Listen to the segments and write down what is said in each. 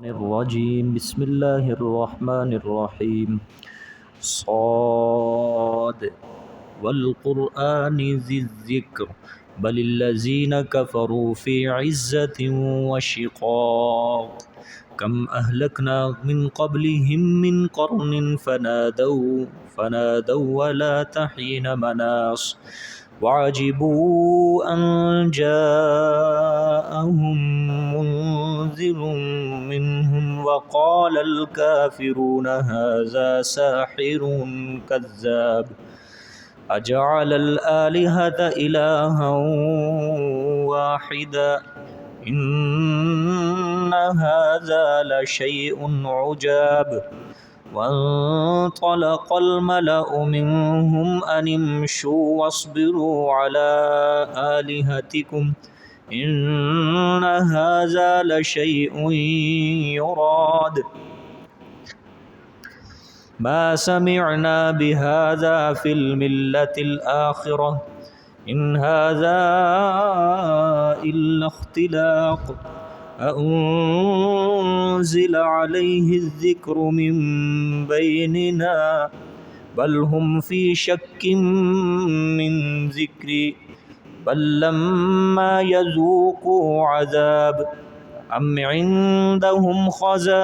الرجيم بسم الله الرحمن الرحيم صاد والقرآن ذي الذكر بل الذين كفروا في عزة وشقاق كم أهلكنا من قبلهم من قرن فنادوا ولا تحين مناص وعجبوا أن جاءهم منذر منهم وقال الكافرون هذا ساحر كذاب أجعل الآلهة إلها واحدا إن هذا لشيء عجاب وانطلق الملأ منهم أن امشوا واصبروا على آلهتكم إن هذا لشيء يراد ما سمعنا بهذا في الملة الآخرة إن هذا إلا اختلاق أأنزل عليه الذكر من بيننا بل هم في شك من ذكري بل لما يذوقوا عذاب أم عندهم خزائن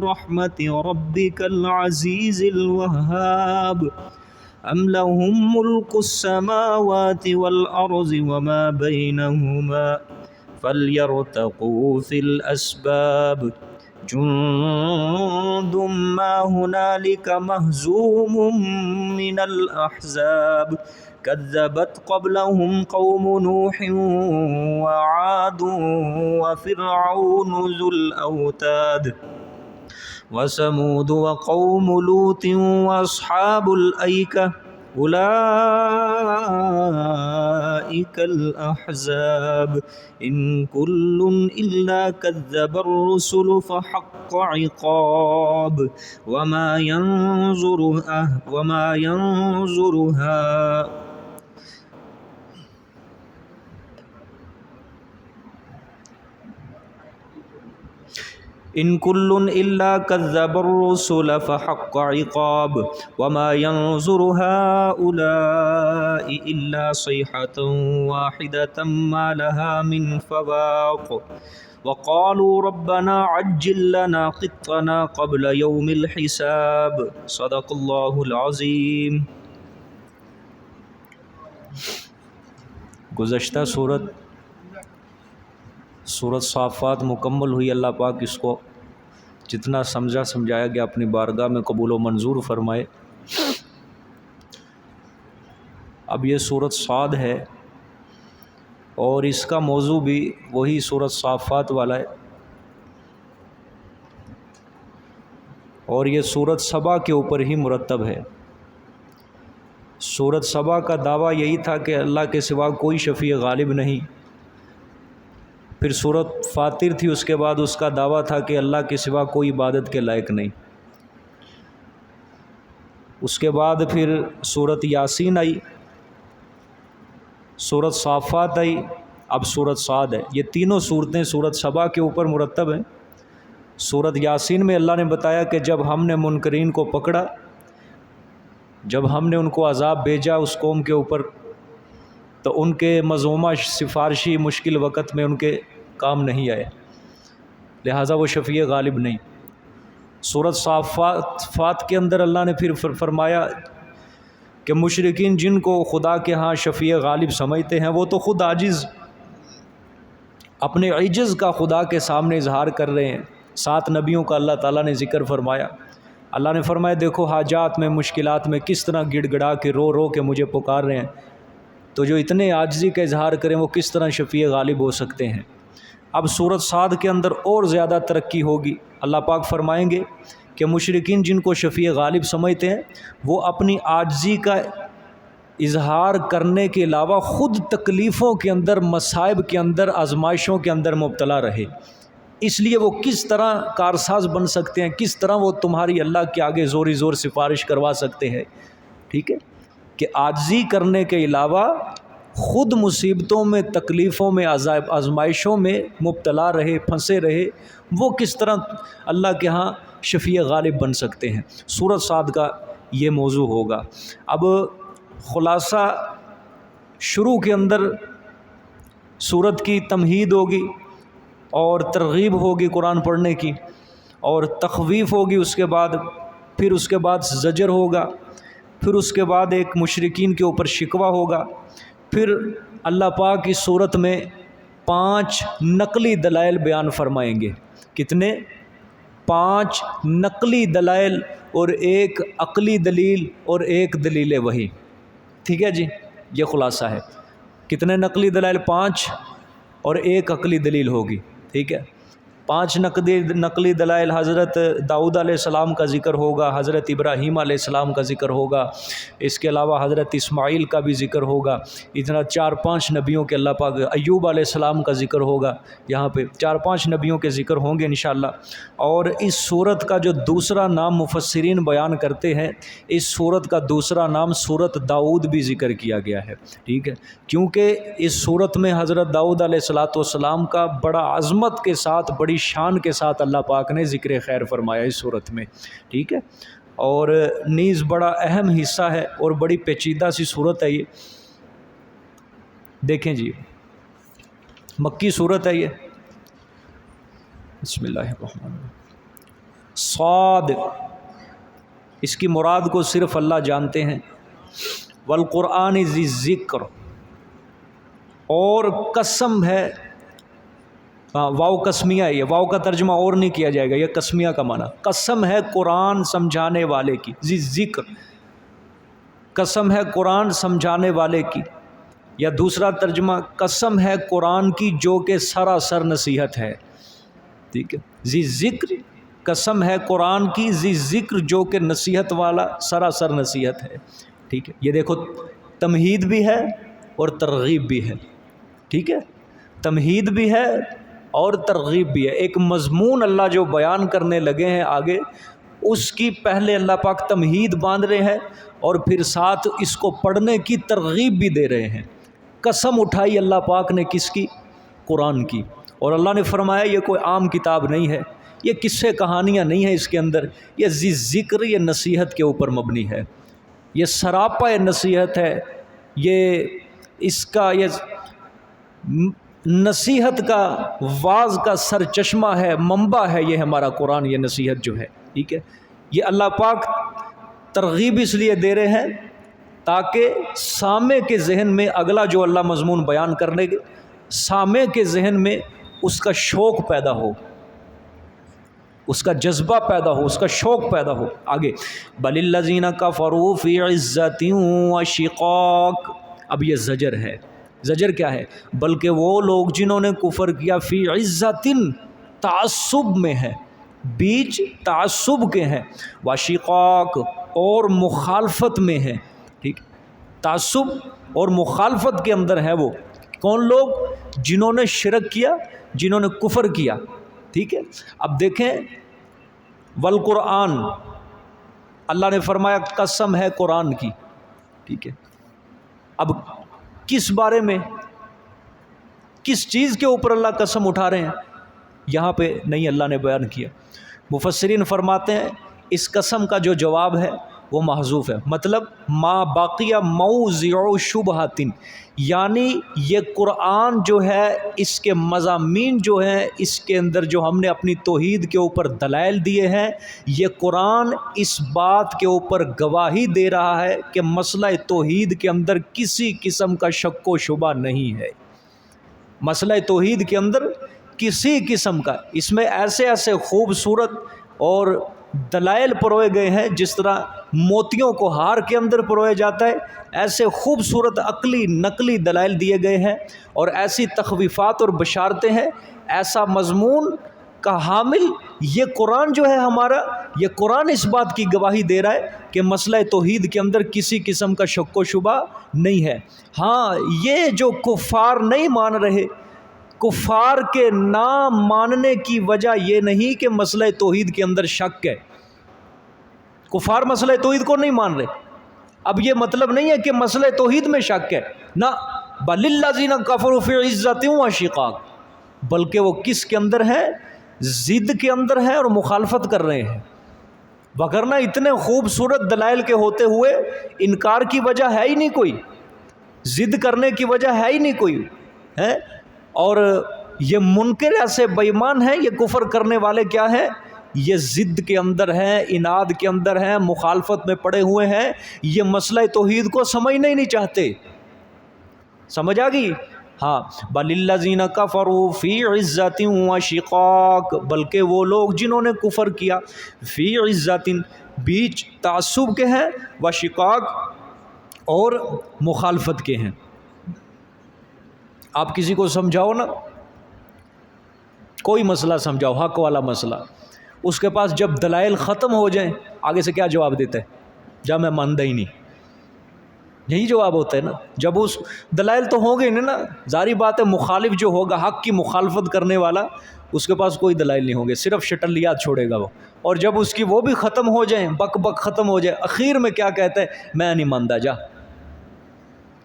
رحمة ربك العزيز الوهاب أم لهم ملك السماوات والأرض وما بينهما فليرتقوا في الأسباب جند ما هنالك مهزوم من الأحزاب كذبت قبلهم قوم نوح وعاد وفرعون ذو الأوتاد وثمود وقوم لوط وأصحاب الأيكة أولئك الأحزاب إن كل إلا كذب الرسل فحق عقاب وما ينظر إن كل إلا كذب الرسل فحق عقاب وما ينظر هؤلاء إلا صيحة واحدة ما لها من فواق وقالوا ربنا عجل لنا قطنا قبل يوم الحساب صدق الله العظيم. گزشتہ سورت صافات مکمل ہوئی. اللہ پاک اس کو جتنا سمجھایا گیا اپنی بارگاہ میں قبول و منظور فرمائے. اب یہ سورت صاد ہے اور اس کا موضوع بھی وہی سورت صافات والا ہے اور یہ سورت سبا کے اوپر ہی مرتب ہے. سورت سبا کا دعویٰ یہی تھا کہ اللہ کے سوا کوئی شفیع غالب نہیں. پھر سورت فاطر تھی، اس کے بعد اس کا دعویٰ تھا کہ اللہ کے سوا کوئی عبادت کے لائق نہیں. اس کے بعد پھر سورت یاسین آئی، سورت صافات آئی، اب سورت صاد ہے. یہ تینوں صورتیں سورت سبا کے اوپر مرتب ہیں. سورت یاسین میں اللہ نے بتایا کہ جب ہم نے منکرین کو پکڑا، جب ہم نے ان کو عذاب بھیجا اس قوم کے اوپر، تو ان کے مظلومہ سفارشی مشکل وقت میں ان کے کام نہیں آئے، لہٰذا وہ شفیع غالب نہیں. سورت صافات کے اندر اللہ نے پھر فرمایا کہ مشرکین جن کو خدا کے ہاں شفیع غالب سمجھتے ہیں وہ تو خود عاجز اپنے عجز کا خدا کے سامنے اظہار کر رہے ہیں. 7 نبیوں کا اللہ تعالیٰ نے ذکر فرمایا. اللہ نے فرمایا دیکھو حاجات میں مشکلات میں کس طرح گڑ گڑا کے رو کے مجھے پکار رہے ہیں، تو جو اتنے عاجزی کا اظہار کریں وہ کس طرح شفیع غالب ہو سکتے ہیں. اب سورت صاد کے اندر اور زیادہ ترقی ہوگی. اللہ پاک فرمائیں گے کہ مشرکین جن کو شفیع غالب سمجھتے ہیں وہ اپنی عاجزی کا اظہار کرنے کے علاوہ خود تکلیفوں کے اندر، مصائب کے اندر، آزمائشوں کے اندر مبتلا رہے. اس لیے وہ کس طرح کارساز بن سکتے ہیں، کس طرح وہ تمہاری اللہ کے آگے زوری زور سفارش کروا سکتے ہیں. ٹھیک ہے کہ عاجزی کرنے کے علاوہ خود مصیبتوں میں، تکلیفوں میں، آزمائشوں میں مبتلا رہے، پھنسے رہے، وہ کس طرح اللہ کے ہاں شفیع غالب بن سکتے ہیں؟ سورۃ صاد کا یہ موضوع ہوگا۔ اب خلاصہ شروع کے اندر سورت کی تمہید ہوگی اور ترغیب ہوگی قرآن پڑھنے کی، اور تخویف ہوگی اس کے بعد، پھر اس کے بعد زجر ہوگا، پھر اس کے بعد ایک مشرکین کے اوپر شکوہ ہوگا، پھر اللہ پاک کی صورت میں 5 نقلی دلائل بیان فرمائیں گے۔ کتنے؟ 5 نقلی دلائل اور ایک عقلی دلیل اور ایک دلیل وحی۔ ٹھیک ہے جی، یہ خلاصہ ہے۔ کتنے نقلی دلائل؟ 5 اور ایک عقلی دلیل ہوگی۔ ٹھیک ہے، 5 نقلی دلائل حضرت داؤد علیہ السلام کا ذکر ہوگا، حضرت ابراہیم علیہ السلام کا ذکر ہوگا، اس کے علاوہ حضرت اسماعیل کا بھی ذکر ہوگا۔ اتنا 4-5 نبیوں کے اللہ پاک، ایوب علیہ السلام کا ذکر ہوگا، یہاں پہ 4-5 نبیوں کے ذکر ہوں گے انشاءاللہ۔ اور اس سورت کا جو دوسرا نام مفسرین بیان کرتے ہیں، اس سورت کا دوسرا نام سورت داؤد بھی ذکر کیا گیا ہے۔ ٹھیک ہے، کیونکہ اس سورت میں حضرت داؤد علیہ السلام کا بڑا عظمت کے ساتھ، بڑی شان کے ساتھ اللہ پاک نے ذکر خیر فرمایا اس صورت میں۔ ٹھیک ہے، اور نیز بڑا اہم حصہ ہے اور بڑی پیچیدہ سی صورت ہے یہ۔ دیکھیں جی، مکی صورت ہے یہ۔ بسم اللہ الرحمن الرحیم۔ صاد، اس کی مراد کو صرف اللہ جانتے ہیں۔ والقرآن ذی ذکر، اور قسم ہے، واو قسمیہ ہے، یہ واو کا ترجمہ اور نہیں کیا جائے گا، یہ قسمیہ کا معنی۔ قسم ہے قرآن سمجھانے والے کی، ذی ذکر، قسم ہے قرآن سمجھانے والے کی، یا دوسرا ترجمہ قسم ہے قرآن کی جو کہ سراسر نصیحت ہے۔ ٹھیک ہے، ذی ذکر، قسم ہے قرآن کی، ذی ذکر جو کہ نصیحت والا، سراسر نصیحت ہے۔ ٹھیک ہے، یہ دیکھو تمہید بھی ہے اور ترغیب بھی ہے۔ ٹھیک ہے، تمہید بھی ہے اور ترغیب بھی ہے۔ ایک مضمون اللہ جو بیان کرنے لگے ہیں آگے، اس کی پہلے اللہ پاک تمہید باندھ رہے ہیں اور پھر ساتھ اس کو پڑھنے کی ترغیب بھی دے رہے ہیں۔ قسم اٹھائی اللہ پاک نے کس کی؟ قرآن کی۔ اور اللہ نے فرمایا یہ کوئی عام کتاب نہیں ہے، یہ قصے کہانیاں نہیں ہیں اس کے اندر، یہ ذی ذکر، یہ نصیحت کے اوپر مبنی ہے، یہ سراپا نصیحت ہے، یہ اس کا یہ نصیحت کا، واعظ کا سر چشمہ ہے، منبع ہے یہ ہمارا قرآن، یہ نصیحت جو ہے۔ ٹھیک ہے، یہ اللہ پاک ترغیب اس لیے دے رہے ہیں تاکہ سامع کے ذہن میں اگلا جو اللہ مضمون بیان کرنے کے، سامع کے ذہن میں اس کا شوق پیدا ہو، اس کا جذبہ پیدا ہو، اس کا شوق پیدا ہو۔ آگے بل الذین کفروا فی عزۃ و شقاق، اب یہ زجر ہے۔ زجر کیا ہے؟ بلکہ وہ لوگ جنہوں نے کفر کیا، فی عزت، تعصب میں ہے، بیچ تعصب کے ہیں، وشقاق، اور مخالفت میں ہے۔ ٹھیک، تعصب اور مخالفت کے اندر ہے وہ کون لوگ؟ جنہوں نے شرک کیا، جنہوں نے کفر کیا۔ ٹھیک ہے، اب دیکھیں والقرآن، اللہ نے فرمایا قسم ہے قرآن کی۔ ٹھیک ہے، اب کس بارے میں، کس چیز کے اوپر اللہ قسم اٹھا رہے ہیں یہاں پہ نہیں اللہ نے بیان کیا۔ مفسرین فرماتے ہیں اس قسم کا جو جواب ہے وہ محذوف ہے، مطلب ما باقیہ موضع شبہات، یعنی یہ قرآن جو ہے اس کے مضامین جو ہیں، اس کے اندر جو ہم نے اپنی توحید کے اوپر دلائل دیے ہیں، یہ قرآن اس بات کے اوپر گواہی دے رہا ہے کہ مسئلہ توحید کے اندر کسی قسم کا شک و شبہ نہیں ہے۔ مسئلہ توحید کے اندر کسی قسم کا، اس میں ایسے ایسے خوبصورت اور دلائل پروئے گئے ہیں، جس طرح موتیوں کو ہار کے اندر پرویا جاتا ہے، ایسے خوبصورت عقلی نقلی دلائل دیے گئے ہیں، اور ایسی تخویفات اور بشارتیں ہیں۔ ایسا مضمون کا حامل یہ قرآن جو ہے ہمارا، یہ قرآن اس بات کی گواہی دے رہا ہے کہ مسئلہ توحید کے اندر کسی قسم کا شک و شبہ نہیں ہے۔ ہاں، یہ جو کفار نہیں مان رہے، کفار کے نہ ماننے کی وجہ یہ نہیں کہ مسئلہ توحید کے اندر شک ہے، کفار مسئلہ توحید کو نہیں مان رہے، اب یہ مطلب نہیں ہے کہ مسئلہ توحید میں شک ہے، نہ، بل الذین کفروا فی عزت و شقاق، بلکہ وہ کس کے اندر ہے؟ ضد کے اندر ہے اور مخالفت کر رہے ہیں، وگرنہ اتنے خوبصورت دلائل کے ہوتے ہوئے انکار کی وجہ ہے ہی نہیں کوئی، ضد کرنے کی وجہ ہے ہی نہیں کوئی ہے۔ اور یہ منکر ایسے بے ایمان ہیں، یہ کفر کرنے والے کیا ہیں؟ یہ ضد کے اندر ہیں، اناد کے اندر ہیں، مخالفت میں پڑے ہوئے ہیں، یہ مسئلہ توحید کو سمجھنا ہی نہیں چاہتے۔ سمجھ آ گئی؟ ہاں، بل الذین کفروا فی عزت و شقاق، بلکہ وہ لوگ جنہوں نے کفر کیا، فی عزت بیچ تعصب کے ہیں، و شقاق اور مخالفت کے ہیں۔ آپ کسی کو سمجھاؤ نا، کوئی مسئلہ سمجھاؤ، حق والا مسئلہ، اس کے پاس جب دلائل ختم ہو جائیں آگے سے کیا جواب دیتا ہے؟ جب میں مانتا ہی نہیں، یہی جواب ہوتا ہے نا۔ جب اس دلائل تو ہوں گے نا، ظاہری بات ہے مخالف جو ہوگا، حق کی مخالفت کرنے والا، اس کے پاس کوئی دلائل نہیں ہوں گے، صرف شٹلیات چھوڑے گا وہ، اور جب اس کی وہ بھی ختم ہو جائیں، بک بک ختم ہو جائے، اخیر میں کیا کہتا ہے؟ میں نہیں مانتا، جا۔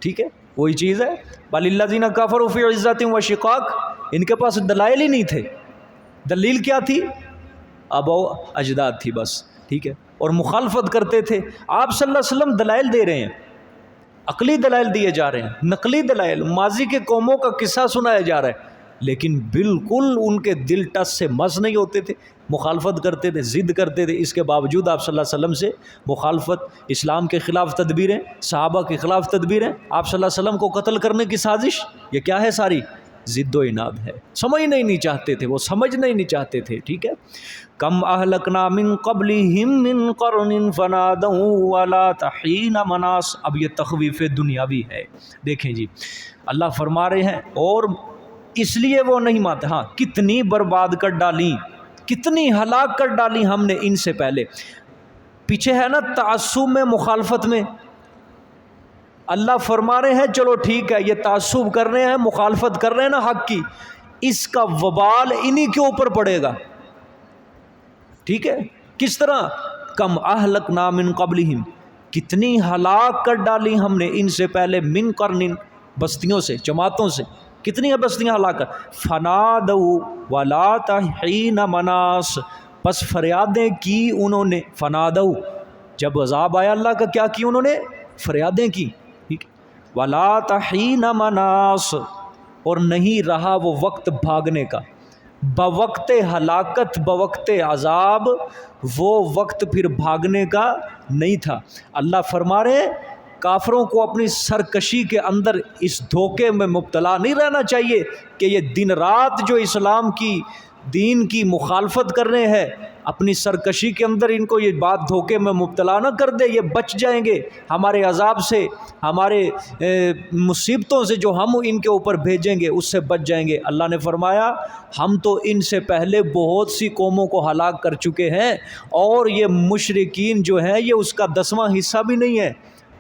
ٹھیک ہے، وہی چیز ہے، بل الذین کفروا فی عزت و شقاق، ان کے پاس دلائل ہی نہیں تھے۔ دلیل کیا تھی؟ آباء و اجداد تھی بس، ٹھیک ہے، اور مخالفت کرتے تھے۔ آپ صلی اللہ علیہ وسلم دلائل دے رہے ہیں، عقلی دلائل دیے جا رہے ہیں، نقلی دلائل، ماضی کے قوموں کا قصہ سنایا جا رہا ہے، لیکن بالکل ان کے دل ٹس سے مس نہیں ہوتے تھے، مخالفت کرتے تھے، ضد کرتے تھے۔ اس کے باوجود آپ صلی اللہ علیہ وسلم سے مخالفت، اسلام کے خلاف تدبیریں، صحابہ کے خلاف تدبیریں، آپ صلی اللہ علیہ وسلم کو قتل کرنے کی سازش، یہ کیا ہے؟ ساری ضد و عناد ہے، سمجھنا ہی نہیں چاہتے تھے، وہ سمجھنا ہی نہیں چاہتے تھے۔ ٹھیک ہے، کم اہلکنا من قبلہم من قرن فنادوا ولا حین مناص، اب یہ تخویف دنیاوی ہے۔ دیکھیں جی، اللہ فرما رہے ہیں اور اس لیے وہ نہیں مانتے، ہاں کتنی برباد کر ڈالی، کتنی ہلاک کر ڈالی ہم نے ان سے پہلے۔ پیچھے ہے نا تعصب میں، مخالفت میں، اللہ فرما رہے ہیں چلو ٹھیک ہے، یہ تعصب کر رہے ہیں، مخالفت کر رہے ہیں نا حق کی، اس کا وبال انہی کے اوپر پڑے گا۔ ٹھیک ہے، کس طرح؟ کم اہلکنا من قبلہم، کتنی ہلاک کر ڈالی ہم نے ان سے پہلے، من قرن، بستیوں سے، جماعتوں سے، کتنی بستیاں ہلاک کر، فنادوا ولا حین مناص، پس فریادیں کی انہوں نے، فنادوا، جب عذاب آیا اللہ کا کیا کی انہوں نے؟ فریادیں کی، ولا حین مناص، اور نہیں رہا وہ وقت بھاگنے کا، بوقت ہلاکت، بوقت عذاب، وہ وقت پھر بھاگنے کا نہیں تھا۔ اللہ فرما رہے ہیں کافروں کو اپنی سرکشی کے اندر اس دھوکے میں مبتلا نہیں رہنا چاہیے کہ یہ دن رات جو اسلام کی، دین کی مخالفت کر رہے ہیں، اپنی سرکشی کے اندر ان کو یہ بات دھوکے میں مبتلا نہ کر دے، یہ بچ جائیں گے ہمارے عذاب سے، ہمارے مصیبتوں سے جو ہم ان کے اوپر بھیجیں گے اس سے بچ جائیں گے۔ اللہ نے فرمایا ہم تو ان سے پہلے بہت سی قوموں کو ہلاک کر چکے ہیں، اور یہ مشرکین جو ہیں یہ اس کا 10واں حصہ بھی نہیں ہے۔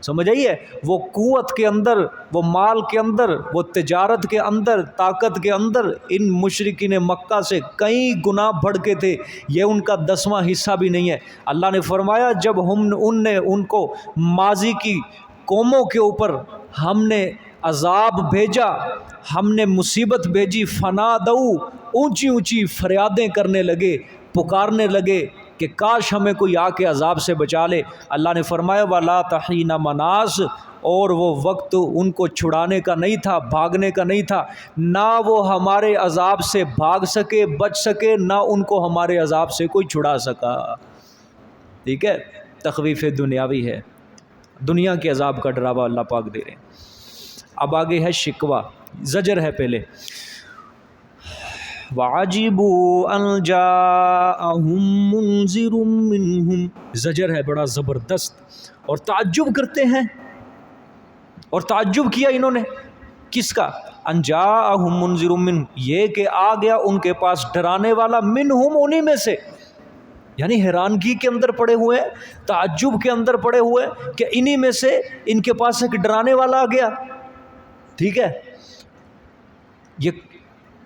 سمجھ آئیے؟ وہ قوت کے اندر، وہ مال کے اندر، وہ تجارت کے اندر، طاقت کے اندر ان مشرکین مکہ سے کئی گنا بڑھ کے تھے، یہ ان کا 10واں حصہ بھی نہیں ہے۔ اللہ نے فرمایا جب ان نے ان کو ماضی کی قوموں کے اوپر ہم نے عذاب بھیجا، ہم نے مصیبت بھیجی، فنادوا، اونچی اونچی فریادیں کرنے لگے، پکارنے لگے کہ کاش ہمیں کوئی آ کے عذاب سے بچا لے۔ اللہ نے فرمایا ولا حین مناص، اور وہ وقت ان کو چھڑانے کا نہیں تھا، بھاگنے کا نہیں تھا، نہ وہ ہمارے عذاب سے بھاگ سکے، بچ سکے، نہ ان کو ہمارے عذاب سے کوئی چھڑا سکا۔ ٹھیک ہے، تخویف دنیاوی ہے، دنیا کے عذاب کا ڈراوا اللہ پاک دے رہے ہیں۔ اب آگے ہے شکوہ، زجر ہے پہلے، وَعَجِبُوا أَنْ جَاءَهُمْ مُنذِرٌ مِّنْهُمْ، زجر ہے بڑا زبردست، اور تعجب کرتے ہیں، اور تعجب کیا انہوں نے کس کا؟ أَنْ جَاءَهُمْ مُنذِرٌ مِّنْهُمْ، یہ کہ آ گیا ان کے پاس ڈرانے والا، منہم، انہی میں سے، یعنی حیرانگی کے اندر پڑے ہوئے، تعجب کے اندر پڑے ہوئے کہ انہی میں سے ان کے پاس ایک ڈرانے والا آ گیا۔ ٹھیک ہے، یہ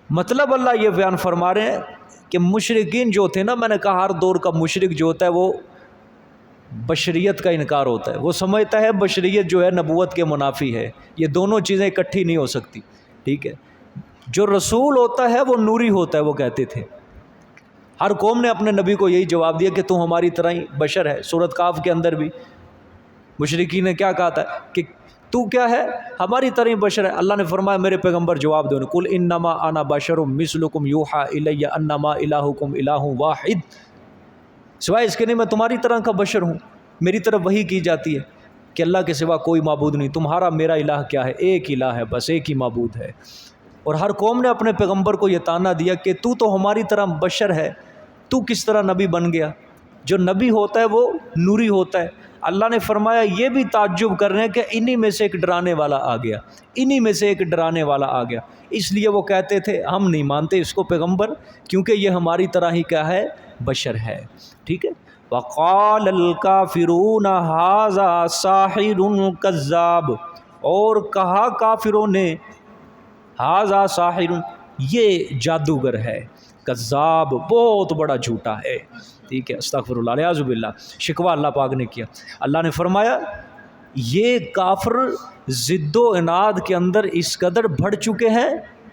مطلب اللہ یہ بیان فرما رہے ہیں کہ مشرکین جو تھے نا، میں نے کہا ہر دور کا مشرک جو ہوتا ہے وہ بشریت کا انکار ہوتا ہے، وہ سمجھتا ہے بشریت جو ہے نبوت کے منافی ہے، یہ دونوں چیزیں اکٹھی نہیں ہو سکتی، ٹھیک ہے۔ جو رسول ہوتا ہے وہ نوری ہوتا ہے، وہ کہتے تھے، ہر قوم نے اپنے نبی کو یہی جواب دیا کہ تو ہماری طرح ہی بشر ہے۔ سورۃ کاف کے اندر بھی مشرکین نے کیا کہا تھا کہ تو کیا ہے، ہماری طرح ہی بشر ہے۔ اللہ نے فرمایا میرے پیغمبر جواب دو، قل انما انا بشر مثلکم یوحی الی انما الہکم الہ واحد، سوائے اس کے نہیں میں تمہاری طرح کا بشر ہوں، میری طرف وحی کی جاتی ہے کہ اللہ کے سوا کوئی معبود نہیں، تمہارا میرا الہ کیا ہے، ایک الہ ہے، بس ایک ہی معبود ہے۔ اور ہر قوم نے اپنے پیغمبر کو یہ طعنہ دیا کہ تو ہماری طرح بشر ہے، تو کس طرح نبی بن گیا؟ جو نبی ہوتا ہے وہ نوری ہوتا ہے۔ اللہ نے فرمایا یہ بھی تعجب کر رہے ہیں کہ انہی میں سے ایک ڈرانے والا آ گیا، انہی میں سے ایک ڈرانے والا آ گیا، اس لیے وہ کہتے تھے ہم نہیں مانتے اس کو پیغمبر، کیونکہ یہ ہماری طرح ہی کیا ہے، بشر ہے، ٹھیک ہے۔ وقال الکافرون ھذا ساحر کذاب، اور کہا کافروں نے ھذا ساحر، یہ جادوگر ہے، کذاب بہت بڑا جھوٹا ہے، ٹھیک ہے، استغفر اللہ، اعوذ باللہ، شکوہ اللہ پاک نے کیا۔ اللہ نے فرمایا یہ کافر ضد و عناد کے اندر اس قدر بڑھ چکے ہیں،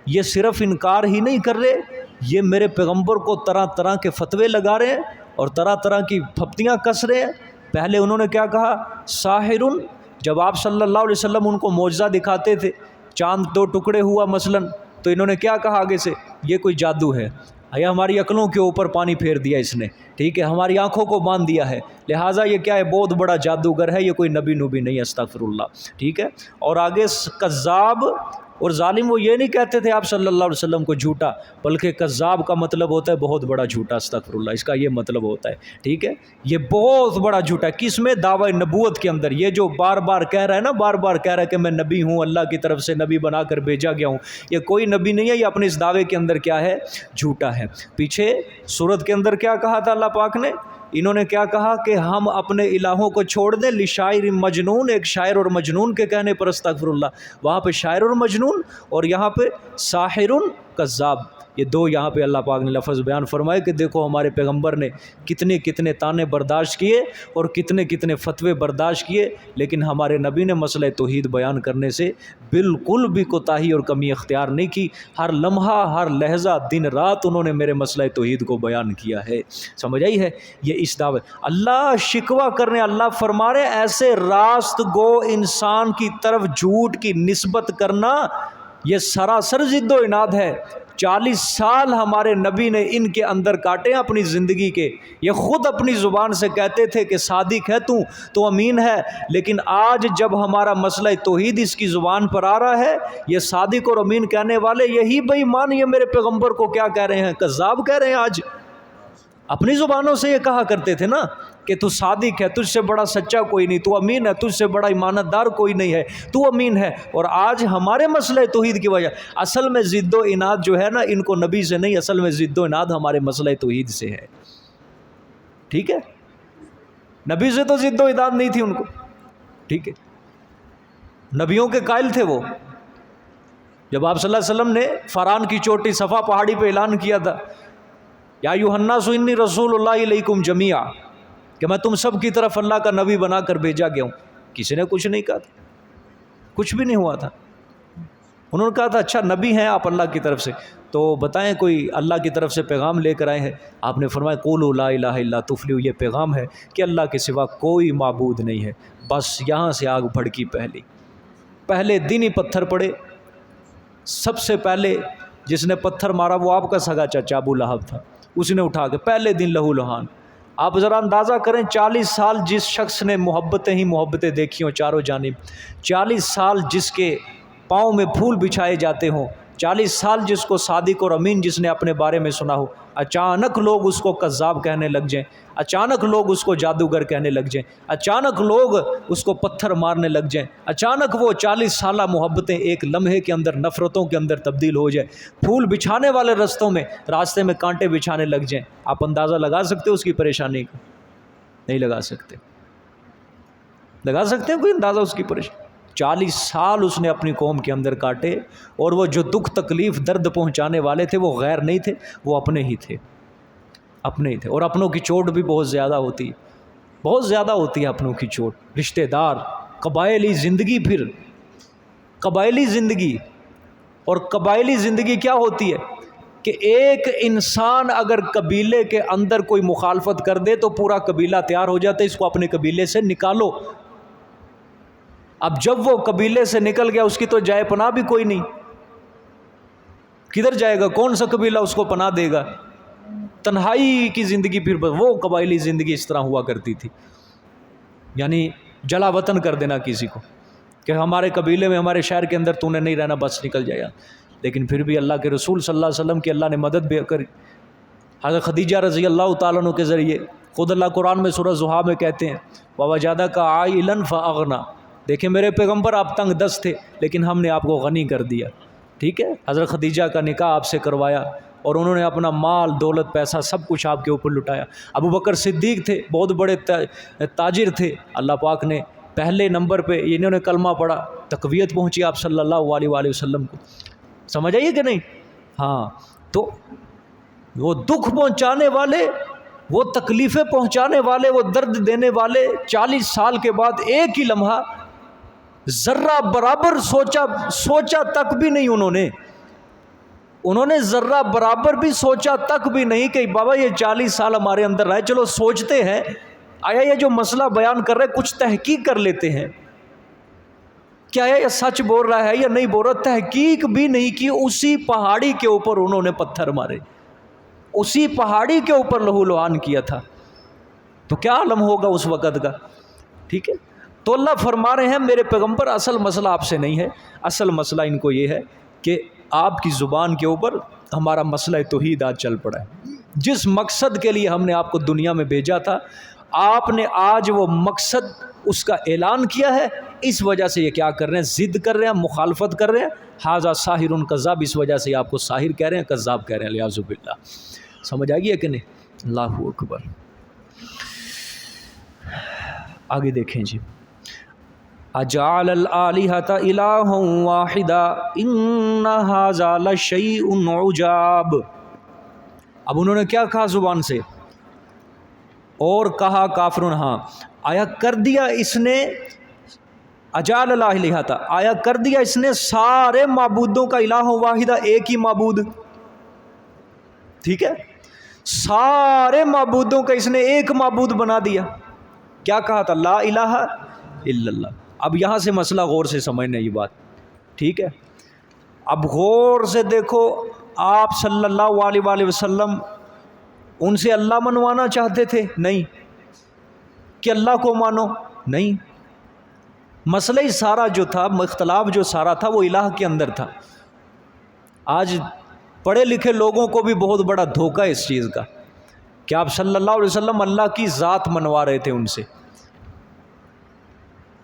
یہ صرف انکار ہی نہیں کر رہے، یہ میرے پیغمبر کو طرح طرح کے فتوے لگا رہے ہیں اور طرح طرح کی پھپتیاں کس رہے ہیں۔ پہلے انہوں نے کیا کہا، ساحر، جب آپ صلی اللہ علیہ وسلم ان کو معجزہ دکھاتے تھے، چاند دو ٹکڑے ہوا مثلا، تو انہوں نے کیا کہا آگے سے، یہ کوئی جادو ہے، یا ہماری عقلوں کے اوپر پانی پھیر دیا اس نے، ٹھیک ہے، ہماری آنکھوں کو باندھ دیا ہے، لہٰذا یہ کیا ہے، بہت بڑا جادوگر ہے، یہ کوئی نبی نبی نہیں ہے، استغفر اللہ، ٹھیک ہے۔ اور آگے کذاب اور ظالم، وہ یہ نہیں کہتے تھے آپ صلی اللہ علیہ وسلم کو جھوٹا، بلکہ کذاب کا مطلب ہوتا ہے بہت بڑا جھوٹا، استغفر اللہ، اس کا یہ مطلب ہوتا ہے، ٹھیک ہے۔ یہ بہت بڑا جھوٹا ہے، کس میں، دعوی نبوت کے اندر، یہ جو بار بار کہہ رہا ہے نا، بار بار کہہ رہا ہے کہ میں نبی ہوں، اللہ کی طرف سے نبی بنا کر بھیجا گیا ہوں، یہ کوئی نبی نہیں ہے، یہ اپنے اس دعوے کے اندر کیا ہے، جھوٹا ہے۔ پیچھے سورت کے اندر کیا کہا تھا اللہ پاک نے، انہوں نے کیا کہا کہ ہم اپنے الہوں کو چھوڑ دیں لشاعر مجنون، ایک شاعر اور مجنون کے کہنے پر، استغفر اللہ، وہاں پہ شاعر اور مجنون اور یہاں پہ ساحر کذاب، یہ دو یہاں پہ اللہ پاک نے لفظ بیان فرمائے کہ دیکھو ہمارے پیغمبر نے کتنے کتنے طعنے برداشت کیے اور کتنے کتنے فتوے برداشت کیے، لیکن ہمارے نبی نے مسئلہ توحید بیان کرنے سے بالکل بھی کوتاہی اور کمی اختیار نہیں کی، ہر لمحہ ہر لہجہ دن رات انہوں نے میرے مسئلہ توحید کو بیان کیا ہے، سمجھ آئی ہے۔ یہ اس دعوے اللہ شکوہ کرنے، اللہ فرما رہے ایسے راست گو انسان کی طرف جھوٹ کی نسبت کرنا یہ سراسر ضد و عناد ہے۔ 40 سال ہمارے نبی نے ان کے اندر کاٹے اپنی زندگی کے، یہ خود اپنی زبان سے کہتے تھے کہ صادق ہے تو امین ہے، لیکن آج جب ہمارا مسئلہ توحید اس کی زبان پر آ رہا ہے، یہ صادق اور امین کہنے والے یہی بے ایمان، یہ میرے پیغمبر کو کیا کہہ رہے ہیں، کذاب کہہ رہے ہیں۔ آج اپنی زبانوں سے یہ کہا کرتے تھے نا کہ تو صادق ہے، تجھ سے بڑا سچا کوئی نہیں، تو امین ہے، تجھ سے بڑا ایمانت دار کوئی نہیں ہے، تو امین ہے۔ اور آج ہمارے مسئلہ توحید کی وجہ، اصل میں ضد و عناد جو ہے نا، ان کو نبی سے نہیں، اصل میں ضد و عناد ہمارے مسئلہ توحید سے ہے، ٹھیک ہے۔ نبی سے تو ضد و عناد نہیں تھی ان کو، ٹھیک ہے، نبیوں کے قائل تھے وہ۔ جب آپ صلی اللہ علیہ وسلم نے فاران کی چوٹی صفا پہاڑی پہ اعلان کیا تھا، یا ایھا الناس انی رسول اللہ الیکم جمیعا، کہ میں تم سب کی طرف اللہ کا نبی بنا کر بھیجا گیا ہوں، کسی نے کچھ نہیں کہا تھا، کچھ بھی نہیں ہوا تھا۔ انہوں نے کہا تھا اچھا نبی ہیں آپ اللہ کی طرف سے، تو بتائیں کوئی اللہ کی طرف سے پیغام لے کر آئے ہیں؟ آپ نے فرمایا قولوا لا الہ الا تفلحوا، یہ پیغام ہے کہ اللہ کے سوا کوئی معبود نہیں ہے۔ بس یہاں سے آگ بھڑکی، پہلے دن ہی پتھر پڑے۔ سب سے پہلے جس نے پتھر مارا وہ آپ کا سگا چچا ابو لہب تھا، اس نے اٹھا کے پہلے دن لہو لہان۔ آپ ذرا اندازہ کریں 40 سال جس شخص نے محبتیں ہی محبتیں دیکھی ہوں چاروں جانب، 40 سال جس کے پاؤں میں پھول بچھائے جاتے ہوں، 40 سال جس کو صادق اور امین جس نے اپنے بارے میں سنا ہو، اچانک لوگ اس کو کذاب کہنے لگ جائیں، اچانک لوگ اس کو جادوگر کہنے لگ جائیں، اچانک لوگ اس کو پتھر مارنے لگ جائیں، اچانک وہ 40 سالہ محبتیں ایک لمحے کے اندر نفرتوں کے اندر تبدیل ہو جائے، پھول بچھانے والے راستے میں کانٹے بچھانے لگ جائیں، آپ اندازہ لگا سکتے ہو اس کی پریشانی کا؟ نہیں لگا سکتے۔ لگا سکتے ہیں کوئی اندازہ اس کی پریشانی؟ 40 سال اس نے اپنی قوم کے اندر کاٹے، اور وہ جو دکھ تکلیف درد پہنچانے والے تھے وہ غیر نہیں تھے، وہ اپنے ہی تھے، اور اپنوں کی چوٹ بھی بہت زیادہ ہوتی ہے۔ بہت زیادہ ہوتی ہے اپنوں کی چوٹ، رشتہ دار، قبائلی زندگی، پھر قبائلی زندگی. اور قبائلی زندگی کیا ہوتی ہے کہ ایک انسان اگر قبیلے کے اندر کوئی مخالفت کر دے تو پورا قبیلہ تیار ہو جاتا ہے اس کو اپنے قبیلے سے نکالو. اب جب وہ قبیلے سے نکل گیا اس کی تو جائے پناہ بھی کوئی نہیں، کدھر جائے گا؟ کون سا قبیلہ اس کو پناہ دے گا؟ تنہائی کی زندگی. پھر وہ قبائلی زندگی اس طرح ہوا کرتی تھی، یعنی جلا وطن کر دینا کسی کو کہ ہمارے قبیلے میں، ہمارے شہر کے اندر تو نے نہیں رہنا، بس نکل جائے گا. لیکن پھر بھی اللہ کے رسول صلی اللہ علیہ وسلم کی اللہ نے مدد بھی کری. حضرت خدیجہ رضی اللہ تعالیٰ عنہ کے ذریعے خود اللہ قرآن میں سورہ زحا میں کہتے ہیں وَوَجَدَكَ عَائِلًا فَأَغْنَىٰ، دیکھیں میرے پیغمبر آپ تنگ دست تھے لیکن ہم نے آپ کو غنی کر دیا. ٹھیک ہے، حضرت خدیجہ کا نکاح آپ سے کروایا اور انہوں نے اپنا مال دولت پیسہ سب کچھ آپ کے اوپر لٹایا. ابو بکر صدیق تھے، بہت بڑے تاجر تھے، اللہ پاک نے پہلے نمبر پہ انہوں نے کلمہ پڑھا، تقویت پہنچی آپ صلی اللہ علیہ وآلہ وسلم کو. سمجھ آئیے کہ نہیں؟ ہاں، تو وہ دکھ پہنچانے والے، وہ تکلیفیں پہنچانے والے، وہ درد دینے والے 40 سال کے بعد ایک ہی لمحہ ذرہ برابر سوچا تک بھی نہیں انہوں نے ذرہ برابر بھی سوچا تک بھی نہیں کہ بابا یہ 40 سال ہمارے اندر رہے، چلو سوچتے ہیں آیا یہ جو مسئلہ بیان کر رہے کچھ تحقیق کر لیتے ہیں، کیا یہ سچ بول رہا ہے یا نہیں بول رہا. تحقیق بھی نہیں کی، اسی پہاڑی کے اوپر انہوں نے پتھر مارے، اسی پہاڑی کے اوپر لہو لہان کیا تھا. تو کیا عالم ہوگا اس وقت کا. ٹھیک ہے، تو اللہ فرما رہے ہیں میرے پیغمبر اصل مسئلہ آپ سے نہیں ہے، اصل مسئلہ ان کو یہ ہے کہ آپ کی زبان کے اوپر ہمارا مسئلہ توحید آج چل پڑا ہے. جس مقصد کے لیے ہم نے آپ کو دنیا میں بھیجا تھا آپ نے آج وہ مقصد اس کا اعلان کیا ہے، اس وجہ سے یہ کیا کر رہے ہیں؟ ضد کر رہے ہیں، مخالفت کر رہے ہیں. ھذا ساحر کذاب، اس وجہ سے آپ کو ساحر کہہ رہے ہیں، کذاب کہہ رہے ہیں، الیاذ باللہ. سمجھ آ گئی ہے کہ نہیں؟ اللہ اکبر. آگے دیکھیں جی، اجعل الآلہۃ الہا واحدا ان ھذا لشیء عجاب. اب انہوں نے کیا کہا زبان سے؟ اور کہا کافرون، ہاں آیا کر دیا اس نے، اجعل الآلہۃ، آیا کر دیا اس نے سارے معبودوں کا الہ واحدہ، ایک ہی معبود. ٹھیک ہے، سارے معبودوں کا اس نے ایک معبود بنا دیا. کیا کہا تھا؟ لا الہ الا اللہ. اب یہاں سے مسئلہ غور سے سمجھنا یہ بات. ٹھیک ہے، اب غور سے دیکھو، آپ صلی اللہ علیہ وآلہ وسلم ان سے اللہ منوانا چاہتے تھے؟ نہیں. کہ اللہ کو مانو؟ نہیں. مسئلہ ہی سارا جو تھا، اختلاف جو سارا تھا وہ الہ کے اندر تھا. آج پڑھے لکھے لوگوں کو بھی بہت بڑا دھوکہ ہے اس چیز کا کہ آپ صلی اللہ علیہ وسلم اللہ کی ذات منوا رہے تھے ان سے،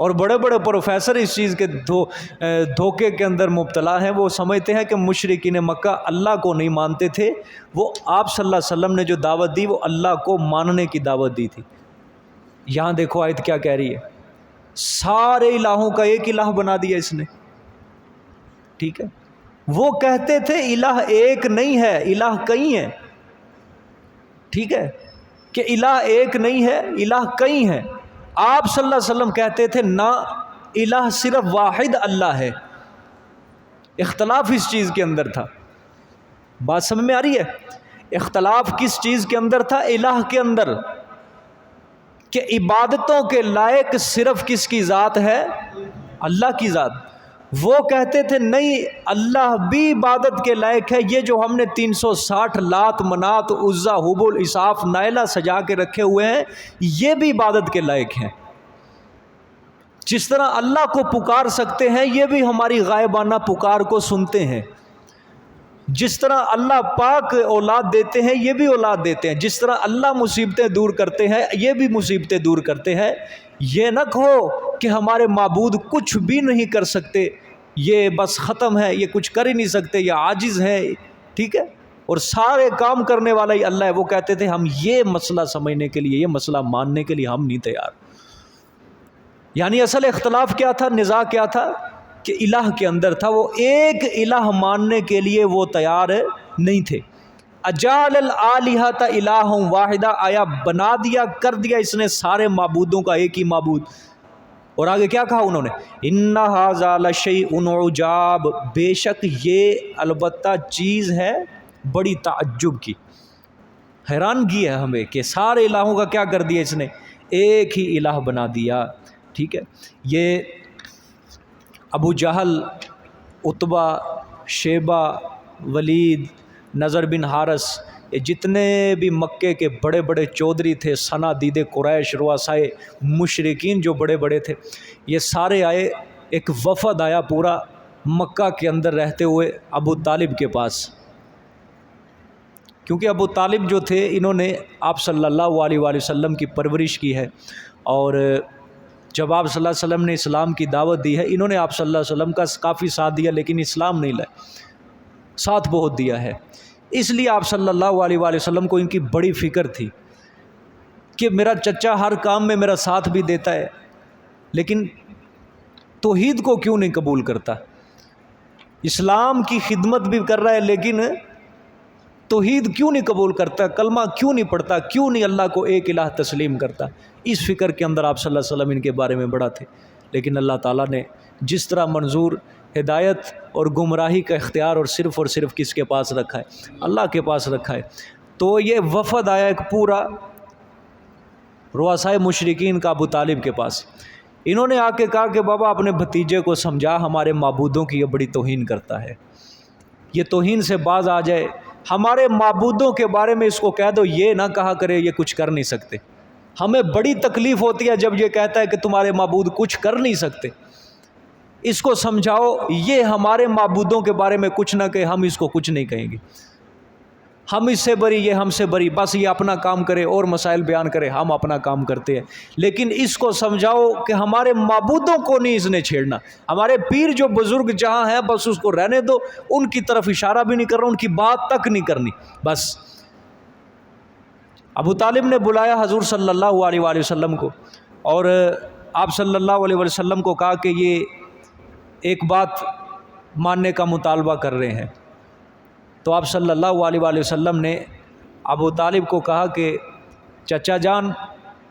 اور بڑے بڑے پروفیسر اس چیز کے دھوکے کے اندر مبتلا ہیں. وہ سمجھتے ہیں کہ مشرکین مکہ اللہ کو نہیں مانتے تھے، وہ آپ صلی اللہ علیہ وسلم نے جو دعوت دی وہ اللہ کو ماننے کی دعوت دی تھی. یہاں دیکھو آیت کیا کہہ رہی ہے، سارے الہوں کا ایک الہ بنا دیا اس نے. ٹھیک ہے، وہ کہتے تھے الہ ایک نہیں ہے، الہ کئی ہیں. ٹھیک ہے، کہ الہ ایک نہیں ہے، الہ کئی ہیں. آپ صلی اللہ علیہ وسلم کہتے تھے نہ، الہ صرف واحد اللہ ہے. اختلاف اس چیز کے اندر تھا. بات سمجھ میں آ رہی ہے؟ اختلاف کس چیز کے اندر تھا؟ الہ کے اندر، کہ عبادتوں کے لائق صرف کس کی ذات ہے؟ اللہ کی ذات. وہ کہتے تھے نہیں، اللہ بھی عبادت کے لائق ہے. یہ جو ہم نے 360 لات منات عزا حبل اساف نائلہ سجا کے رکھے ہوئے ہیں یہ بھی عبادت کے لائق ہیں. جس طرح اللہ کو پکار سکتے ہیں یہ بھی ہماری غائبانہ پکار کو سنتے ہیں. جس طرح اللہ پاک اولاد دیتے ہیں یہ بھی اولاد دیتے ہیں. جس طرح اللہ مصیبتیں دور کرتے ہیں یہ بھی مصیبتیں دور کرتے ہیں. یہ نہ کہو کہ ہمارے معبود کچھ بھی نہیں کر سکتے، یہ بس ختم ہے، یہ کچھ کر ہی نہیں سکتے، یہ عاجز ہے. ٹھیک ہے، اور سارے کام کرنے والا ہی اللہ ہے. وہ کہتے تھے ہم یہ مسئلہ سمجھنے کے لیے، یہ مسئلہ ماننے کے لیے ہم نہیں تیار. یعنی اصل اختلاف کیا تھا، نزاع کیا تھا؟ کہ الہ کے اندر تھا. وہ ایک الہ ماننے کے لیے وہ تیار نہیں تھے. اجعل الآلہۃ الہ واحدہ، آیا بنا دیا، کر دیا اس نے سارے معبودوں کا ایک ہی معبود۔ اور آگے کیا کہا انہوں نے، ان ھذا لشیء عجاب، بے شک یہ البتہ چیز ہے بڑی تعجب کی، حیرانگی ہے ہمیں کہ سارے الہوں کا کیا کر دیا اس نے، ایک ہی الہ بنا دیا۔ ٹھیک ہے، یہ ابو جہل، عتبہ، شیبہ، ولید، نضر بن حارث، یہ جتنے بھی مکے کے بڑے بڑے چودھری تھے، صنادید قریش، رؤسائے مشرکین جو بڑے بڑے تھے، یہ سارے آئے، ایک وفد آیا پورا مکہ کے اندر رہتے ہوئے ابو طالب کے پاس، کیونکہ ابو طالب جو تھے انہوں نے آپ صلی اللہ علیہ وآلہ وسلم کی پرورش کی ہے، اور جب آپ صلی اللہ علیہ وسلم نے اسلام کی دعوت دی ہے، انہوں نے آپ صلی اللہ علیہ وسلم کا کافی ساتھ دیا لیکن اسلام نہیں لائے، ساتھ بہت دیا ہے۔ اس لیے آپ صلی اللہ علیہ وآلہ وسلم کو ان کی بڑی فکر تھی کہ میرا چچا ہر کام میں میرا ساتھ بھی دیتا ہے لیکن توحید کو کیوں نہیں قبول کرتا، اسلام کی خدمت بھی کر رہا ہے لیکن توحید کیوں نہیں قبول کرتا، کلمہ کیوں نہیں پڑھتا، کیوں نہیں اللہ کو ایک الہ تسلیم کرتا۔ اس فکر کے اندر آپ صلی اللہ علیہ وسلم ان کے بارے میں بڑا تھے، لیکن اللہ تعالیٰ نے جس طرح منظور ہدایت اور گمراہی کا اختیار اور صرف کس کے پاس رکھا ہے، اللہ کے پاس رکھا ہے۔ تو یہ وفد آیا ایک پورا رؤسائے مشرکین کا ابو طالب کے پاس، انہوں نے آ کے کہا کہ بابا اپنے بھتیجے کو سمجھا، ہمارے معبودوں کی یہ بڑی توہین کرتا ہے، یہ توہین سے باز آ جائے، ہمارے معبودوں کے بارے میں اس کو کہہ دو یہ نہ کہا کرے یہ کچھ کر نہیں سکتے، ہمیں بڑی تکلیف ہوتی ہے جب یہ کہتا ہے کہ تمہارے معبود کچھ کر نہیں سکتے، اس کو سمجھاؤ یہ ہمارے معبودوں کے بارے میں کچھ نہ کہے، ہم اس کو کچھ نہیں کہیں گے، ہم اس سے بری، یہ ہم سے بری، بس یہ اپنا کام کرے اور مسائل بیان کرے، ہم اپنا کام کرتے ہیں، لیکن اس کو سمجھاؤ کہ ہمارے معبودوں کو نہیں اس نے چھیڑنا، ہمارے پیر جو بزرگ جہاں ہیں بس اس کو رہنے دو، ان کی طرف اشارہ بھی نہیں کرنا، ان کی بات تک نہیں کرنی۔ بس ابو طالب نے بلایا حضور صلی اللہ علیہ وآلہ وسلم کو، اور آپ صلی اللہ علیہ وسلم کو کہا کہ یہ ایک بات ماننے کا مطالبہ کر رہے ہیں۔ تو آپ صلی اللہ علیہ وآلہ وسلم نے ابو طالب کو کہا کہ چچا جان،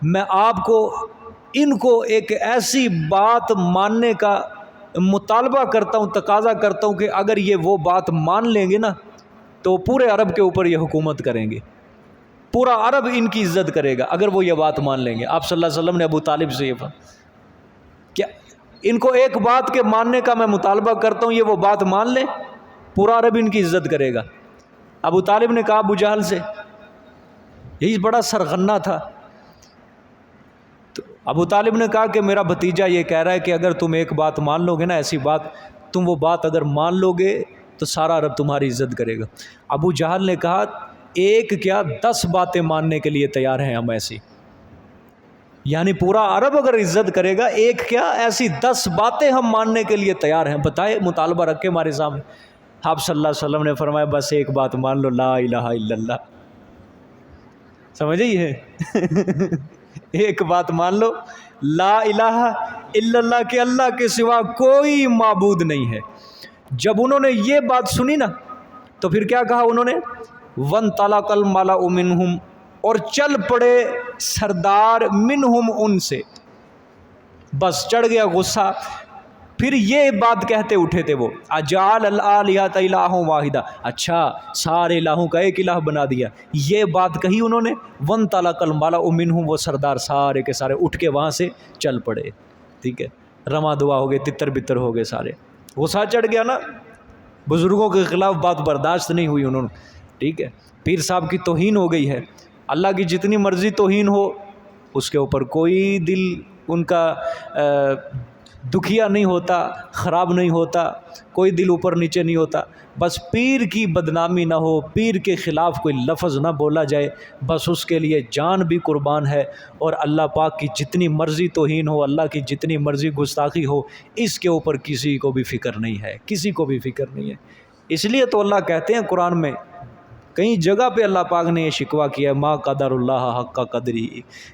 میں آپ کو ان کو ایک ایسی بات ماننے کا مطالبہ کرتا ہوں، تقاضا کرتا ہوں کہ اگر یہ وہ بات مان لیں گے نا تو پورے عرب کے اوپر یہ حکومت کریں گے، پورا عرب ان کی عزت کرے گا اگر وہ یہ بات مان لیں گے۔ آپ صلی اللہ علیہ وسلم نے ابو طالب سے یہ کہ ان کو ایک بات کے ماننے کا میں مطالبہ کرتا ہوں، یہ وہ بات مان لیں پورا عرب ان کی عزت کرے گا۔ ابو طالب نے کہا ابو جہل سے، یہی بڑا سرغنہ تھا، تو ابو طالب نے کہا کہ میرا بھتیجا یہ کہہ رہا ہے کہ اگر تم ایک بات مان لو گے نا، ایسی بات، تم وہ بات اگر مان لو گے تو سارا عرب تمہاری عزت کرے گا۔ ابو جہل نے کہا ایک کیا 10 باتیں ماننے کے لیے تیار ہیں ہم ایسی، یعنی پورا عرب اگر عزت کرے گا، ایک کیا ایسی 10 باتیں ہم ماننے کے لیے تیار ہیں، بتائے، مطالبہ رکھے ہمارے سامنے۔ آپ صلی اللہ علیہ وسلم نے فرمایا بس ایک بات مان لو، لا الہ الا اللہ، سمجھے یہ ایک بات مان لو، لا الہ الا اللہ، کہ اللہ کے سوا کوئی معبود نہیں ہے۔ جب انہوں نے یہ بات سنی نا تو پھر کیا کہا انہوں نے، وَانْطَلَقَ الْمَلَأُ مِنْهُمْ، اور چل پڑے سردار منہم ان سے، بس چڑھ گیا غصہ۔ پھر یہ بات کہتے اٹھے تھے وہ، اجعل الآلہۃ الہ واحدہ، اچھا سارے الہوں کا ایک الہ بنا دیا، یہ بات کہی انہوں نے۔ وَانْطَلَقَ الْمَلَأُ مِنْهُمْ، وہ سردار سارے کے سارے اٹھ کے وہاں سے چل پڑے، ٹھیک ہے، رواں دعا ہو گئے، تتر بتر ہو گئے سارے، غصہ چڑھ گیا نا، بزرگوں کے خلاف بات برداشت نہیں ہوئی انہوں نے، ٹھیک ہے، پیر صاحب کی توہین ہو گئی ہے، اللہ کی جتنی مرضی توہین ہو اس کے اوپر کوئی دل ان کا دکھیا نہیں ہوتا، خراب نہیں ہوتا، کوئی دل اوپر نیچے نہیں ہوتا، بس پیر کی بدنامی نہ ہو، پیر کے خلاف کوئی لفظ نہ بولا جائے، بس اس کے لیے جان بھی قربان ہے، اور اللہ پاک کی جتنی مرضی توہین ہو، اللہ کی جتنی مرضی گستاخی ہو، اس کے اوپر کسی کو بھی فکر نہیں ہے، کسی کو بھی فکر نہیں ہے۔ اس لیے تو اللہ کہتے ہیں قرآن میں کئی جگہ پہ اللہ پاک نے یہ شکوہ کیا ہے، ما قدر اللہ حق کا قدری،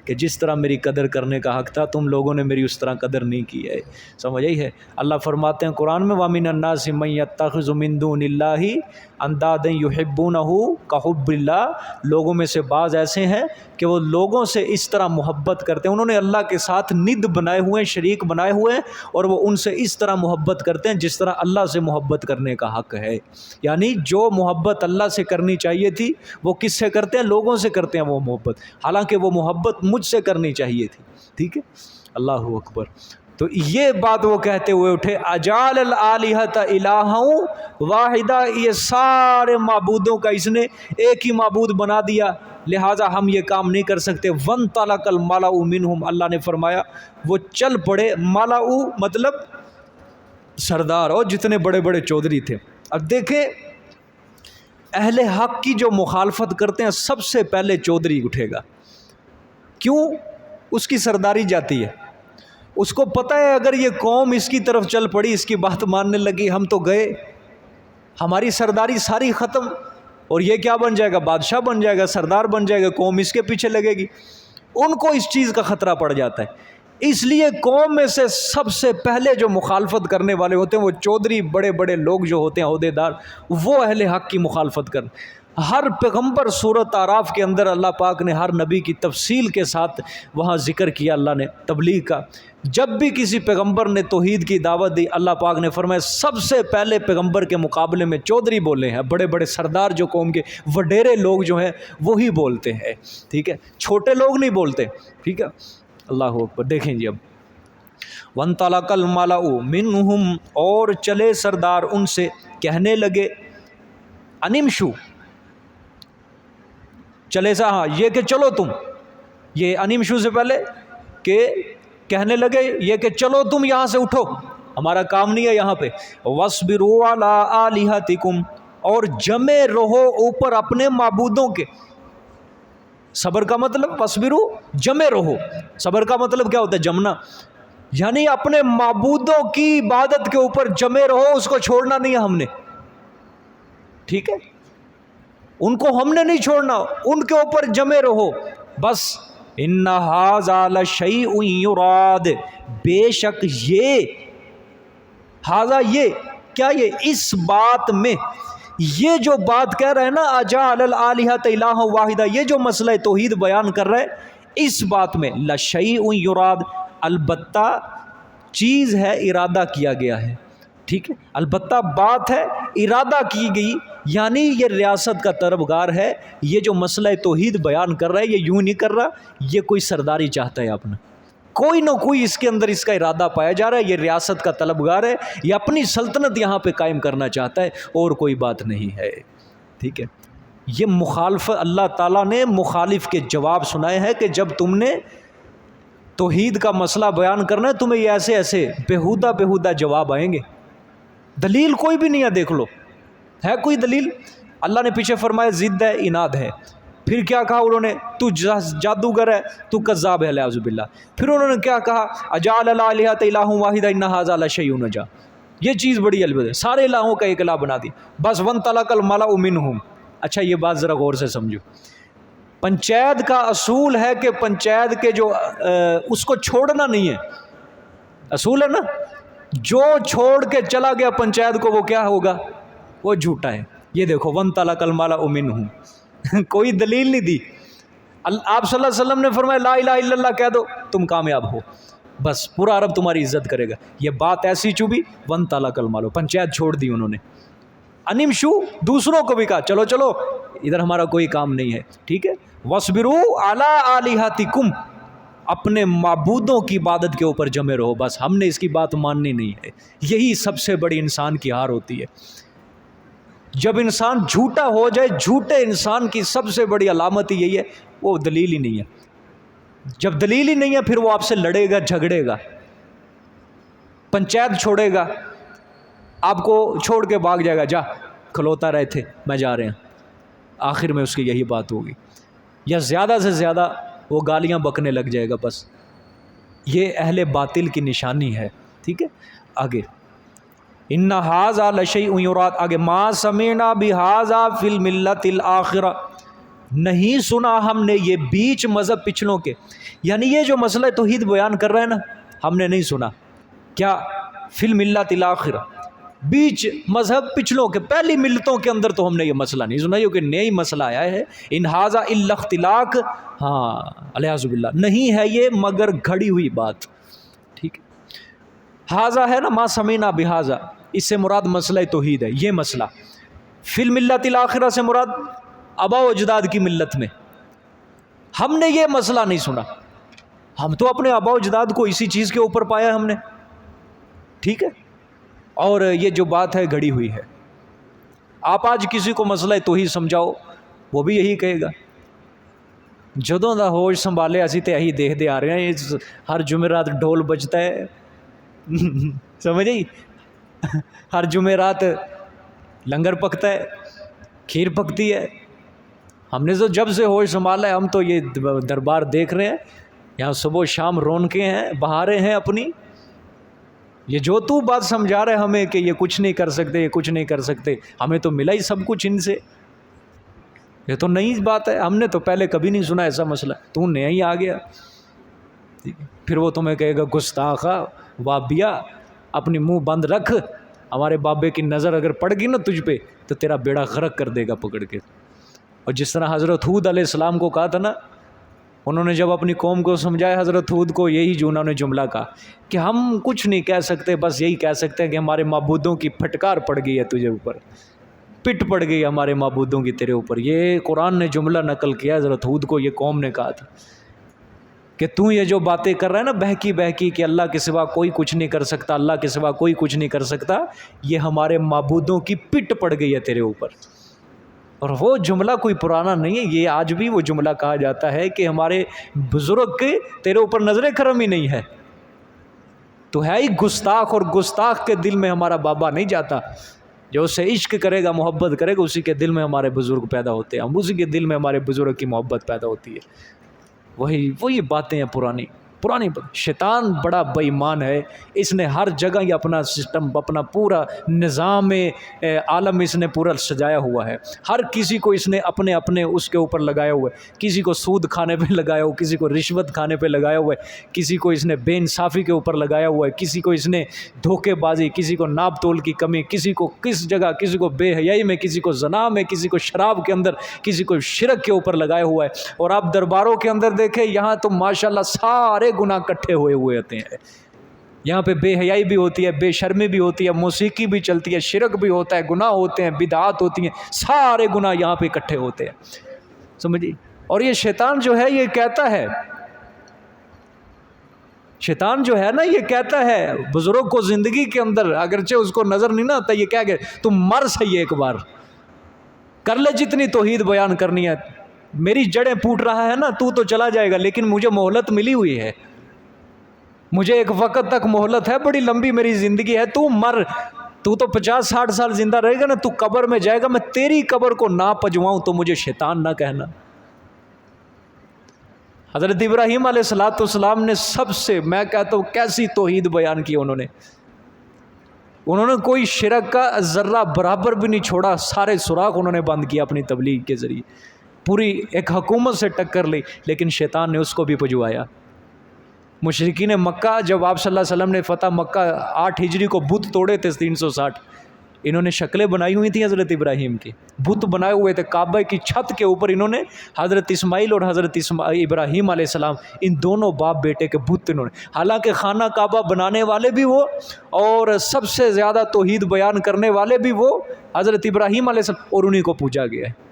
کہ جس طرح میری قدر کرنے کا حق تھا تم لوگوں نے میری اس طرح قدر نہیں کی ہے. سمجھ آئی ہے؟ اللہ فرماتے ہیں قرآن میں وَمِنَ النَّاسِ مَن يَتَّخِذُ مِن دُونِ اللَّهِ اندادا يُحِبُّونَهُ كَحُبِّ اللَّهِ، لوگوں میں سے بعض ایسے ہیں کہ وہ لوگوں سے اس طرح محبت کرتے ہیں، انہوں نے اللہ کے ساتھ ند بنائے ہوئے ہیں، شریک بنائے ہوئے ہیں، اور وہ ان سے اس طرح محبت کرتے ہیں جس طرح اللہ سے محبت کرنے کا حق ہے. یعنی جو محبت اللہ سے کرنی چاہیے تھی وہ کس سے کرتے ہیں؟ لوگوں سے کرتے ہیں وہ محبت، حالانکہ وہ محبت مجھ سے کرنی چاہیے تھی. ٹھیک ہے، اللہ اکبر. تو یہ بات وہ کہتے ہوئے اٹھے اجعل الآلہۃ الہا واحدہ، یہ سارے معبودوں کا اس نے ایک ہی معبود بنا دیا، لہٰذا ہم یہ کام نہیں کر سکتے. وانطلق الملأ منہم، اللہ نے فرمایا وہ چل پڑے. ملأ مطلب سردار اور جتنے بڑے بڑے چودھری تھے. اب دیکھیں اہل حق کی جو مخالفت کرتے ہیں سب سے پہلے چودھری اٹھے گا. کیوں؟ اس کی سرداری جاتی ہے، اس کو پتہ ہے اگر یہ قوم اس کی طرف چل پڑی، اس کی بات ماننے لگی، ہم تو گئے، ہماری سرداری ساری ختم، اور یہ کیا بن جائے گا؟ بادشاہ بن جائے گا، سردار بن جائے گا، قوم اس کے پیچھے لگے گی. ان کو اس چیز کا خطرہ پڑ جاتا ہے. اس لیے قوم میں سے سب سے پہلے جو مخالفت کرنے والے ہوتے ہیں وہ چودھری، بڑے بڑے لوگ جو ہوتے ہیں عہدے دار، وہ اہل حق کی مخالفت کر. ہر پیغمبر سورۃ اعراف کے اندر اللہ پاک نے ہر نبی کی تفصیل کے ساتھ وہاں ذکر کیا اللہ نے تبلیغ کا. جب بھی کسی پیغمبر نے توحید کی دعوت دی اللہ پاک نے فرمایا سب سے پہلے پیغمبر کے مقابلے میں چودھری بولے ہیں، بڑے بڑے سردار جو قوم کے وڈیرے لوگ جو ہیں وہی بولتے ہیں. ٹھیک ہے، چھوٹے لوگ نہیں بولتے. ٹھیک ہے، اللہ اکبر. دیکھیں جی اب وانطلق الملأ منہم، اور چلے سردار ان سے، کہنے لگے انمشو، چلے سا، ہاں یہ کہ چلو تم، یہ انمشو سے پہلے کہ کہنے لگے یہ کہ چلو تم یہاں سے اٹھو، ہمارا کام نہیں ہے یہاں پہ. وَاصْبِرُوا عَلَىٰ آلِهَتِكُمْ، اور جمے رہو اوپر اپنے معبودوں کے. صبر کا مطلب وَاصْبِرُوا، جمے رہو. صبر کا مطلب کیا ہوتا ہے؟ جمنا، یعنی اپنے معبودوں کی عبادت کے اوپر جمے رہو، اس کو چھوڑنا نہیں ہے ہم نے. ٹھیک ہے، ان کو ہم نے نہیں چھوڑنا، ان کے اوپر جمے رہو بس. ان ھذا لشیء یراد، بے شک یہ، ھذا یہ کیا، یہ اس بات میں، یہ جو بات کہہ رہے ہیں نا اجعل الآلہۃ الہا واحدہ، یہ جو مسئلہ توحید بیان کر رہے ہیں اس بات میں لشیء یراد، البتہ چیز ہے، ارادہ کیا گیا ہے. ٹھیک ہے، البتہ بات ہے، ارادہ کی گئی، یعنی یہ ریاست کا طلبگار ہے. یہ جو مسئلہ توحید بیان کر رہا ہے یہ یوں نہیں کر رہا، یہ کوئی سرداری چاہتا ہے اپنا، کوئی نہ کوئی اس کے اندر اس کا ارادہ پایا جا رہا ہے. یہ ریاست کا طلبگار ہے، یہ اپنی سلطنت یہاں پہ قائم کرنا چاہتا ہے، اور کوئی بات نہیں ہے. ٹھیک ہے، یہ مخالف اللہ تعالیٰ نے مخالف کے جواب سنائے ہیں کہ جب تم نے توحید کا مسئلہ بیان کرنا ہے تمہیں یہ ایسے ایسے بیہودہ جواب آئیں گے. دلیل کوئی بھی نہیں ہے، دیکھ لو ہے کوئی دلیل؟ اللہ نے پیچھے فرمایا ضد ہے، اناد ہے. پھر کیا کہا انہوں نے؟ تو جادوگر ہے، تو کذاب ہے، اعوذ باللہ. پھر انہوں نے کیا کہا؟ اجعل الآلہۃ الہا واحدہ ان ھذا لشیء عجاب، یہ چیز بڑی البتہ ہے، سارے الہوں کا ایک الہ بنا دی بس. وانطلق الملأ منہم. اچھا یہ بات ذرا غور سے سمجھو. پنچایت کا اصول ہے کہ پنچایت کے جو اس کو چھوڑنا نہیں ہے، اصول ہے نا، جو چھوڑ کے چلا گیا پنچایت کو وہ کیا ہوگا؟ وہ جھوٹا ہے. یہ دیکھو وانطلق الملأ منہم، کوئی دلیل نہیں دی. آپ صلی اللہ علیہ وسلم نے فرمایا لا الہ الا اللہ کہہ دو تم کامیاب ہو، بس پورا عرب تمہاری عزت کرے گا. یہ بات ایسی چوبی، وانطلق الملأ، پنچایت چھوڑ دی انہوں نے. انمشو، دوسروں کو بھی کہا چلو چلو ادھر ہمارا کوئی کام نہیں ہے. ٹھیک ہے، واصبروا علی آلہتکم، اپنے معبودوں کی عبادت کے اوپر جمے رہو بس، ہم نے اس کی بات ماننی نہیں ہے. یہی سب سے بڑی انسان کی ہار ہوتی ہے. جب انسان جھوٹا ہو جائے، جھوٹے انسان کی سب سے بڑی علامت یہی ہے وہ دلیل ہی نہیں ہے. جب دلیل ہی نہیں ہے پھر وہ آپ سے لڑے گا، جھگڑے گا، پنچایت چھوڑے گا، آپ کو چھوڑ کے بھاگ جائے گا، جا کھلوتا رہے تھے میں جا رہے ہیں. آخر میں اس کی یہی بات ہوگی، یا زیادہ سے زیادہ وہ گالیاں بکنے لگ جائے گا. بس یہ اہل باطل کی نشانی ہے. ٹھیک ہے، آگے ان ھذا لشیء یراد، آگے ما سمعنا بھذا فی الملۃ الآخرہ، نہیں سنا ہم نے یہ بیچ مذہب پچھلوں کے، یعنی یہ جو مسئلہ توحید بیان کر رہے ہیں نا، ہم نے نہیں سنا کیا فی الملۃ الآخرہ، بیچ مذہب پچھلوں کے، پہلی ملتوں کے اندر تو ہم نے یہ مسئلہ نہیں سنا، یہ کہ نئی مسئلہ آیا ہے، ان ھذا الا اختلاق، ہاں الیاذ باللہ، نہیں ہے یہ مگر گھڑی ہوئی بات، ٹھیک ہے۔ ھذا ہے نا ما سمعنا بھذا، اس سے مراد مسئلہ توحید ہے، یہ مسئلہ۔ فی الملۃ الآخرہ سے مراد آباء و اجداد کی ملت میں، ہم نے یہ مسئلہ نہیں سنا، ہم تو اپنے آباء و اجداد کو اسی چیز کے اوپر پایا ہم نے، ٹھیک ہے۔ اور یہ جو بات ہے گھڑی ہوئی ہے، آپ آج کسی کو مسئلہ توحید سمجھاؤ وہ بھی یہی کہے گا، جدوں دا ہوش سنبھالے اسی تے یہی دیکھتے آ رہے ہیں، ہر جمعرات ڈھول بجتا ہے، سمجھ گئی، ہر جمعرات لنگر پکتا ہے، کھیر پکتی ہے، ہم نے تو جب سے ہوش سنبھالا ہے ہم تو یہ دربار دیکھ رہے ہیں، یہاں صبح و شام رونقیں ہیں، بہاریں ہیں اپنی، یہ جو تو بات سمجھا رہے ہمیں کہ یہ کچھ نہیں کر سکتے، یہ کچھ نہیں کر سکتے، ہمیں تو ملا ہی سب کچھ ان سے، یہ تو نئی بات ہے، ہم نے تو پہلے کبھی نہیں سنا ایسا مسئلہ، تو نیا ہی آ گیا، پھر وہ تمہیں کہے گا گستاخا وابیا، اپنی منہ بند رکھ، ہمارے بابے کی نظر اگر پڑ گئی نا تجھ پہ تو تیرا بیڑا غرق کر دے گا پکڑ کے۔ اور جس طرح حضرت ہود علیہ السلام کو کہا تھا نا، انہوں نے جب اپنی قوم کو سمجھایا حضرت ہود کو، یہی جو انہوں نے جملہ کہا کہ ہم کچھ نہیں کہہ سکتے، بس یہی کہہ سکتے ہیں کہ ہمارے معبودوں کی پھٹکار پڑ گئی ہے تجھے اوپر، پٹ پڑ گئی ہمارے معبودوں کی تیرے اوپر۔ یہ قرآن نے جملہ نقل کیا حضرت ہود کو، یہ قوم نے کہا تھا کہ تو یہ جو باتیں کر رہا ہے نا بہکی بہکی کہ اللہ کے سوا کوئی کچھ نہیں کر سکتا، اللہ کے سوا کوئی کچھ نہیں کر سکتا، یہ ہمارے معبودوں کی پٹ پڑ گئی ہے تیرے اوپر۔ اور وہ جملہ کوئی پرانا نہیں ہے، یہ آج بھی وہ جملہ کہا جاتا ہے کہ ہمارے بزرگ کے تیرے اوپر نظر کرم ہی نہیں ہے، تو ہے ہی گستاخ، اور گستاخ کے دل میں ہمارا بابا نہیں جاتا، جو اسے عشق کرے گا محبت کرے گا اسی کے دل میں ہمارے بزرگ پیدا ہوتے ہیں، ہم اسی کے دل میں ہمارے بزرگ کی محبت پیدا ہوتی ہے۔ وہی باتیں ہیں پرانی۔ شیطان بڑا بے ایمان ہے، اس نے ہر جگہ یہ اپنا سسٹم، اپنا پورا نظام عالم اس نے پورا سجایا ہوا ہے، ہر کسی کو اس نے اپنے اس کے اوپر لگایا ہوا ہے، کسی کو سود کھانے پہ لگایا ہوا، کسی کو رشوت کھانے پہ لگایا ہوا ہے، کسی کو اس نے بے انصافی کے اوپر لگایا ہوا ہے، کسی کو اس نے دھوکے بازی، کسی کو ناپ تول کی کمی، کسی کو کس جگہ، کسی کو بے حیائی میں، کسی کو زنا میں، کسی کو شراب کے اندر، کسی کو شرک کے اوپر لگایا ہوا ہے۔ اور آپ درباروں کے اندر دیکھیں، یہاں تو ماشاءاللہ سارے گناہ کٹھے ہوئے ہوتے ہیں، یہاں پہ بے حیائی بھی ہوتی ہے، بے شرمی بھی ہوتی ہے، موسیقی بھی چلتی ہے، شرک بھی ہوتا ہے، گناہ ہوتے ہیں، بدعات ہوتی ہیں، سارے گناہ یہاں پہ اکٹھے ہوتے ہیں، سمجھیے۔ اور یہ شیطان جو ہے یہ کہتا ہے، شیطان جو ہے نا یہ کہتا ہے بزرگ کو زندگی کے اندر، اگرچہ اس کو نظر نہیں نہ آتا، یہ کہہ کہ تم مر صحیح ایک بار، کر لے جتنی توحید بیان کرنی ہے، میری جڑیں پوٹ رہا ہے نا، تو چلا جائے گا، لیکن مجھے مہلت ملی ہوئی ہے، مجھے ایک وقت تک مہلت ہے، بڑی لمبی میری زندگی ہے، تو مر، تو 50-60 سال زندہ رہے گا نا، تو قبر میں جائے گا، میں تیری قبر کو نہ پجواؤں تو مجھے شیطان نہ کہنا۔ حضرت ابراہیم علیہ السلام نے سب سے، میں کہتا ہوں کیسی توحید بیان کی انہوں نے کوئی شرک کا ذرہ برابر بھی نہیں چھوڑا، سارے سوراخ انہوں نے بند کیا اپنی تبلیغ کے ذریعے، پوری ایک حکومت سے ٹکر لی، لیکن شیطان نے اس کو بھی پجوایا۔ مشرکین مکہ جب آپ صلی اللہ علیہ وسلم نے فتح مکہ 8 ہجری کو بت توڑے تھے 360، انہوں نے شکلیں بنائی ہوئی تھیں حضرت ابراہیم کی، بت بنائے ہوئے تھے کعبہ کی چھت کے اوپر، انہوں نے حضرت اسماعیل اور حضرت ابراہیم علیہ السلام، ان دونوں باپ بیٹے کے بت انہوں نے، حالانکہ خانہ کعبہ بنانے والے بھی وہ اور سب سے زیادہ توحید بیان کرنے والے بھی وہ حضرت ابراہیم علیہ السلام، اور انہی کو پوجا گیا ہے۔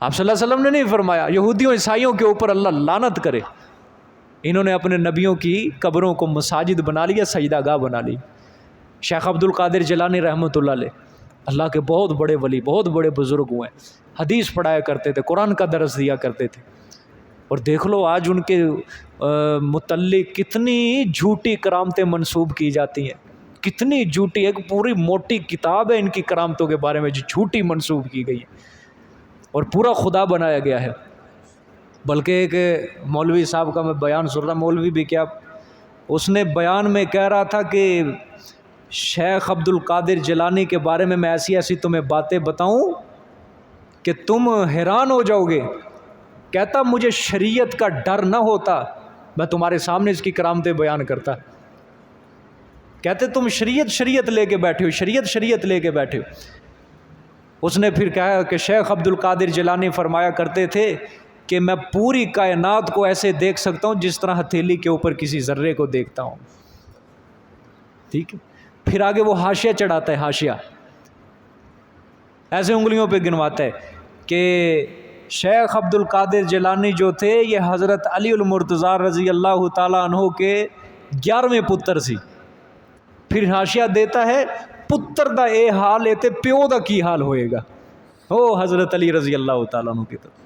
آپ صلی اللہ علیہ وسلم نے نہیں فرمایا یہودیوں عیسائیوں کے اوپر اللہ لعنت کرے، انہوں نے اپنے نبیوں کی قبروں کو مساجد بنا لیا، سجدہ گاہ بنا لی۔ شیخ عبد القادر جیلانی رحمۃ اللہ علیہ، اللہ کے بہت بڑے ولی، بہت بڑے بزرگ ہوئے، حدیث پڑھایا کرتے تھے، قرآن کا درس دیا کرتے تھے، اور دیکھ لو آج ان کے متعلق کتنی جھوٹی کرامتیں منسوب کی جاتی ہیں، کتنی جھوٹی، ایک پوری موٹی کتاب ہے ان کی کرامتوں کے بارے میں جو جھوٹی منسوب کی گئی ہے اور پورا خدا بنایا گیا ہے۔ بلکہ ایک مولوی صاحب کا میں بیان سن رہا، مولوی بھی کیا، اس نے بیان میں کہہ رہا تھا کہ شیخ عبد القادر جیلانی کے بارے میں ایسی ایسی تمہیں باتیں بتاؤں کہ تم حیران ہو جاؤ گے. کہتا مجھے شریعت کا ڈر نہ ہوتا میں تمہارے سامنے اس کی کرامتیں بیان کرتا. کہتے تم شریعت لے کے بیٹھے ہو، شریعت لے کے بیٹھے ہو. اس نے پھر کہا کہ شیخ عبد القادر جیلانی فرمایا کرتے تھے کہ میں پوری کائنات کو ایسے دیکھ سکتا ہوں جس طرح ہتھیلی کے اوپر کسی ذرے کو دیکھتا ہوں. ٹھیک ہے. پھر آگے وہ حاشیہ چڑھاتا ہے، حاشیہ ایسے انگلیوں پہ گنواتا ہے کہ شیخ عبد القادر جیلانی جو تھے یہ حضرت علی المرتضیٰ رضی اللہ تعالیٰ عنہ کے 11ویں پتر سی. پھر حاشیہ دیتا ہے پتر دا اے حال ہے تے پیو دا کی حال ہوئے گا. حضرت علی رضی اللہ تعالیٰ عنہ کی طرف.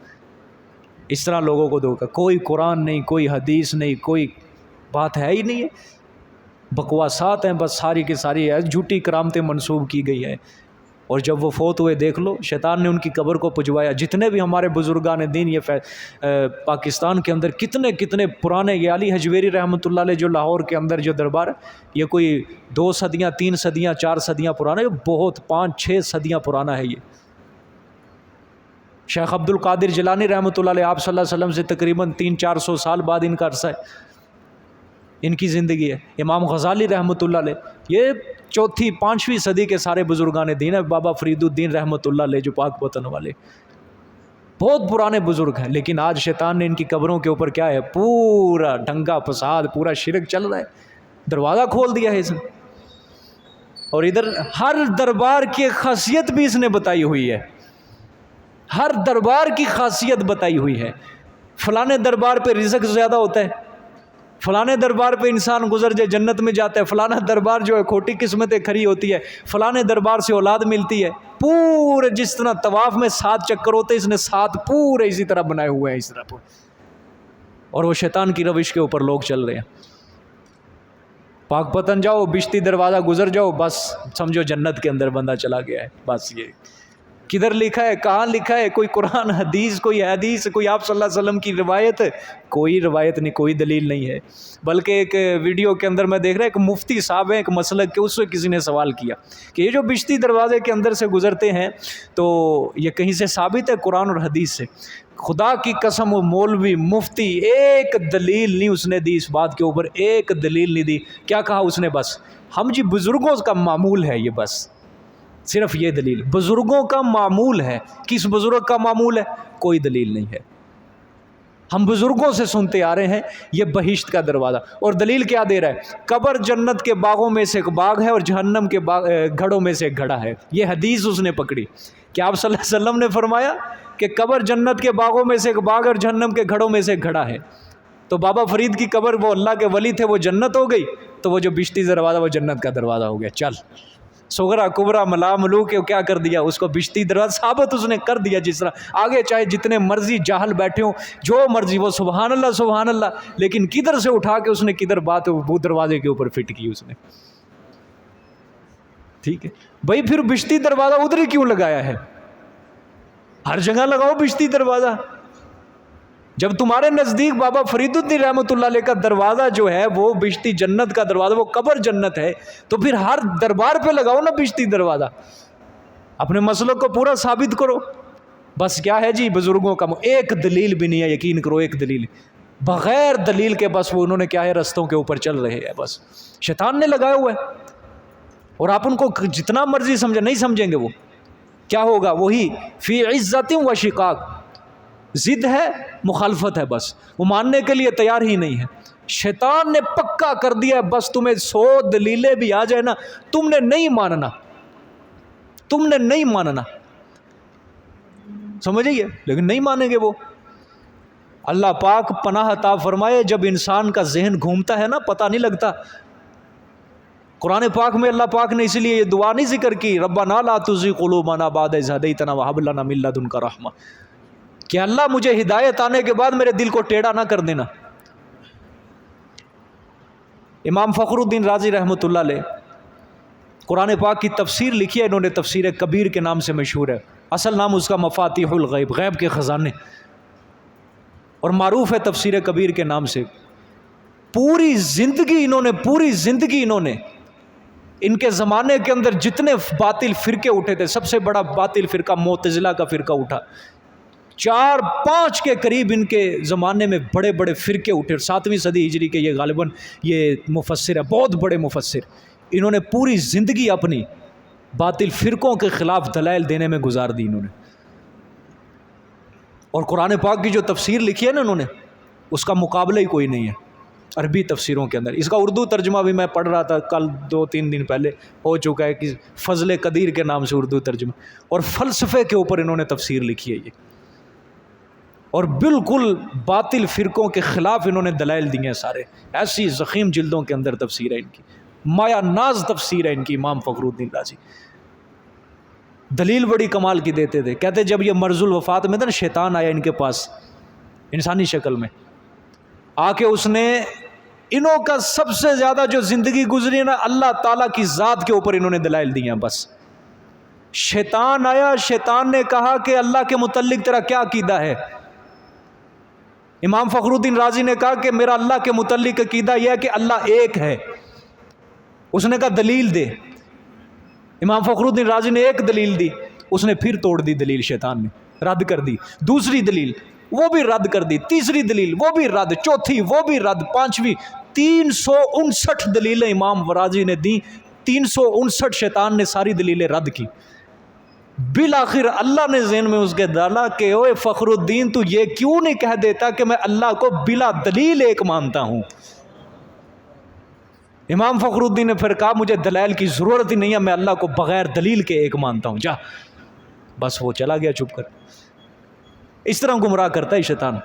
اس طرح لوگوں کو دھوکا، کوئی قرآن نہیں، کوئی حدیث نہیں، کوئی بات ہے ہی نہیں ہے، بکواسات ہیں بس ساری کی ساری ہے، جھوٹی کرامتیں منسوب کی گئی ہے. اور جب وہ فوت ہوئے دیکھ لو شیطان نے ان کی قبر کو پجوایا. جتنے بھی ہمارے بزرگان دین یہ پاکستان کے اندر کتنے پرانے، یہ علی حجویری رحمۃ اللہ علیہ جو لاہور کے اندر جو دربار ہے یہ کوئی 2 صدیاں 3 صدیاں 4 صدیاں پرانا ہے، بہت 5-6 صدیاں پرانا ہے. یہ شیخ عبد القادر جیلانی رحمۃ اللہ علیہ آپ صلی اللہ علیہ وسلم سے تقریباً 300-400 سال بعد ان کا عرصہ ہے، ان کی زندگی ہے. امام غزالی رحمۃ اللہ علیہ یہ 4-5ویں صدی کے سارے بزرگان دین ہے. بابا فرید الدین رحمۃ اللہ علیہ جو پاک وطن والے بہت پرانے بزرگ ہیں. لیکن آج شیطان نے ان کی قبروں کے اوپر کیا ہے، پورا دنگا فساد، پورا شرک چل رہا ہے. دروازہ کھول دیا ہے اس نے. اور ادھر ہر دربار کی خاصیت بھی اس نے بتائی ہوئی ہے، ہر دربار کی خاصیت بتائی ہوئی ہے. فلانے دربار پہ رزق زیادہ ہوتا ہے، فلانے دربار پہ انسان گزر جائے جنت میں جاتا ہے، فلانا دربار جو ہے کھوٹی قسمتیں کھری ہوتی ہے، فلانے دربار سے اولاد ملتی ہے. پورے جس طرح طواف میں 7 چکر ہوتے ہیں اس نے 7 پورے اسی طرح بنائے ہوئے ہیں اس طرح پر. اور وہ شیطان کی روش کے اوپر لوگ چل رہے ہیں. پاک پتن جاؤ، بشتی دروازہ گزر جاؤ، بس سمجھو جنت کے اندر بندہ چلا گیا ہے. بس یہ کدھر لکھا ہے، کہاں لکھا ہے، کوئی قرآن حدیث، کوئی حدیث، کوئی آپ صلی اللہ علیہ وسلم کی روایت، کوئی روایت نہیں، کوئی دلیل نہیں ہے. بلکہ ایک ویڈیو کے اندر میں دیکھ رہا ایک مفتی صاحب ہیں ایک مسلک کے، اس سے کسی نے سوال کیا کہ یہ جو بشتی دروازے کے اندر سے گزرتے ہیں تو یہ کہیں سے ثابت ہے قرآن اور حدیث سے؟ خدا کی قسم وہ مولوی مفتی ایک دلیل نہیں اس نے دی اس بات کے اوپر، ایک دلیل نہیں دی. کیا کہا اس نے؟ بس ہم جی بزرگوں کا معمول ہے یہ، بس صرف یہ دلیل بزرگوں کا معمول ہے. کس بزرگ کا معمول ہے؟ کوئی دلیل نہیں ہے. ہم بزرگوں سے سنتے آ رہے ہیں یہ بہشت کا دروازہ. اور دلیل کیا دے رہا ہے؟ قبر جنت کے باغوں میں سے ایک باغ ہے اور جہنم کے گھڑوں میں سے ایک گھڑا ہے. یہ حدیث اس نے پکڑی کہ آپ صلی اللہ علیہ وسلم نے فرمایا کہ قبر جنت کے باغوں میں سے ایک باغ اور جہنم کے گھڑوں میں سے ایک گھڑا ہے. تو بابا فرید کی قبر، وہ اللہ کے ولی تھے، وہ جنت ہو گئی، تو وہ جو بشتی دروازہ وہ جنت کا دروازہ ہو گیا. چل صغرا کبرا ملا ملو کے کیا کر دیا اس کو بشتی دروازہ ثابت اس نے کر دیا. جس طرح آگے چاہے جتنے مرضی جاہل بیٹھے ہوں، جو مرضی وہ سبحان اللہ سبحان اللہ، لیکن کدھر سے اٹھا کے اس نے کدھر بات وہ دروازے کے اوپر فٹ کی اس نے. ٹھیک ہے بھائی، پھر بشتی دروازہ ادھر ہی کیوں لگایا ہے؟ ہر جگہ لگاؤ بشتی دروازہ. جب تمہارے نزدیک بابا فرید الدین رحمۃ اللہ علیہ کا دروازہ جو ہے وہ بشتی جنت کا دروازہ، وہ قبر جنت ہے، تو پھر ہر دربار پہ لگاؤ نا بشتی دروازہ. اپنے مسلک کو پورا ثابت کرو. بس کیا ہے جی بزرگوں کا ایک دلیل بھی نہیں ہے. یقین کرو ایک دلیل بغیر دلیل کے بس وہ انہوں نے کیا ہے رستوں کے اوپر چل رہے ہیں. بس شیطان نے لگایا ہوا ہے. اور آپ ان کو جتنا مرضی سمجھیں، نہیں سمجھیں گے. وہ کیا ہوگا؟ وہی فی عزت و شقاق، ضد ہے، مخالفت ہے. بس وہ ماننے کے لیے تیار ہی نہیں ہے. شیطان نے پکا کر دیا ہے بس تمہیں 100 دلیلیں بھی آ جائے نا، تم نے نہیں ماننا، تم نے نہیں ماننا. سمجھئے؟ لیکن نہیں مانیں گے وہ. اللہ پاک پناہ عطا فرمائے. جب انسان کا ذہن گھومتا ہے نا پتہ نہیں لگتا. قرآن پاک میں اللہ پاک نے اسی لیے یہ دعا نہیں ذکر کی، ربنا لا تزغ قلوبنا بعد اذ ہدیتنا وہب لنا من لدنک رحمہ، کہ اللہ مجھے ہدایت آنے کے بعد میرے دل کو ٹیڑھا نہ کر دینا. امام فخر الدین رازی رحمۃ اللہ علیہ قرآن پاک کی تفسیر لکھی ہے انہوں نے، تفسیر کبیر کے نام سے مشہور ہے. اصل نام اس کا مفاتیح الغیب، غیب کے خزانے، اور معروف ہے تفسیر کبیر کے نام سے. پوری زندگی انہوں نے ان کے زمانے کے اندر جتنے باطل فرقے اٹھے تھے، سب سے بڑا باطل فرقہ معتزلہ کا فرقہ اٹھا، 4-5 کے قریب ان کے زمانے میں بڑے بڑے فرقے اٹھے. 7ویں صدی ہجری کے یہ غالباً یہ مفسر ہے، بہت بڑے مفسر. انہوں نے پوری زندگی اپنی باطل فرقوں کے خلاف دلائل دینے میں گزار دی انہوں نے. اور قرآن پاک کی جو تفسیر لکھی ہے نا انہوں نے، اس کا مقابلہ ہی کوئی نہیں ہے عربی تفسیروں کے اندر. اس کا اردو ترجمہ بھی میں پڑھ رہا تھا کل 2-3 دن پہلے، ہو چکا ہے کہ فضل قدیر کے نام سے اردو ترجمہ. اور فلسفے کے اوپر انہوں نے تفسیر لکھی ہے یہ، اور بالکل باطل فرقوں کے خلاف انہوں نے دلائل دیے ہیں سارے. ایسی ضخیم جلدوں کے اندر تفسیر ہے ان کی، مایا ناز تفسیر ہے ان کی. امام فخر الدین رازی دلیل بڑی کمال کی دیتے تھے. کہتے جب یہ مرض الوفات میں تھا نا، شیطان آیا ان کے پاس انسانی شکل میں آ کے، اس نے انہوں کا سب سے زیادہ جو زندگی گزری نا اللہ تعالیٰ کی ذات کے اوپر انہوں نے دلائل دی ہیں. بس شیطان آیا، شیطان نے کہا کہ اللہ کے متعلق تیرا کیا عقیدہ ہے؟ امام فخر الدین رازی نے کہا کہ میرا اللہ کے متعلق عقیدہ یہ ہے کہ اللہ ایک ہے. اس نے کہا دلیل دے. امام فخر الدین رازی نے ایک دلیل دی، اس نے پھر توڑ دی دلیل، شیطان نے رد کر دی. دوسری دلیل وہ بھی رد کر دی، تیسری دلیل وہ بھی رد، چوتھی وہ بھی رد، پانچویں 359 دلیلیں امام رازی نے دی. 359 شیطان نے ساری دلیلیں رد کی. بالآخر اللہ نے ذہن میں اس کے ڈالا کہ اوے فخر الدین تو یہ کیوں نہیں کہہ دیتا کہ میں اللہ کو بلا دلیل ایک مانتا ہوں. امام فخر الدین نے پھر کہا مجھے دلائل کی ضرورت ہی نہیں ہے، میں اللہ کو بغیر دلیل کے ایک مانتا ہوں، جا. بس وہ چلا گیا چپ کر. اس طرح گمراہ کرتا ہے شیطان.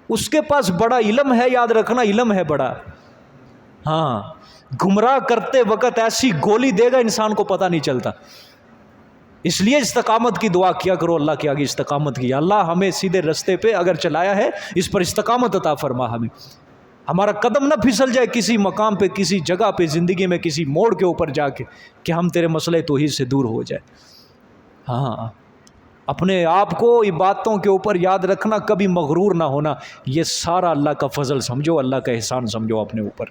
اس کے پاس بڑا علم ہے، یاد رکھنا علم ہے بڑا. ہاں، گمراہ کرتے وقت ایسی گولی دے گا انسان کو پتہ نہیں چلتا. اس لیے استقامت کی دعا کیا کرو اللہ کے آگے، استقامت کی. اللہ ہمیں سیدھے رستے پہ اگر چلایا ہے اس پر استقامت عطا فرما. ہمیں ہمارا قدم نہ پھسل جائے کسی مقام پہ، کسی جگہ پہ، زندگی میں کسی موڑ کے اوپر جا کے کہ ہم تیرے مسئلے توحید سے دور ہو جائے. ہاں، اپنے آپ کو عبادتوں کے اوپر یاد رکھنا، کبھی مغرور نہ ہونا. یہ سارا اللہ کا فضل سمجھو، اللہ کا احسان سمجھو اپنے اوپر.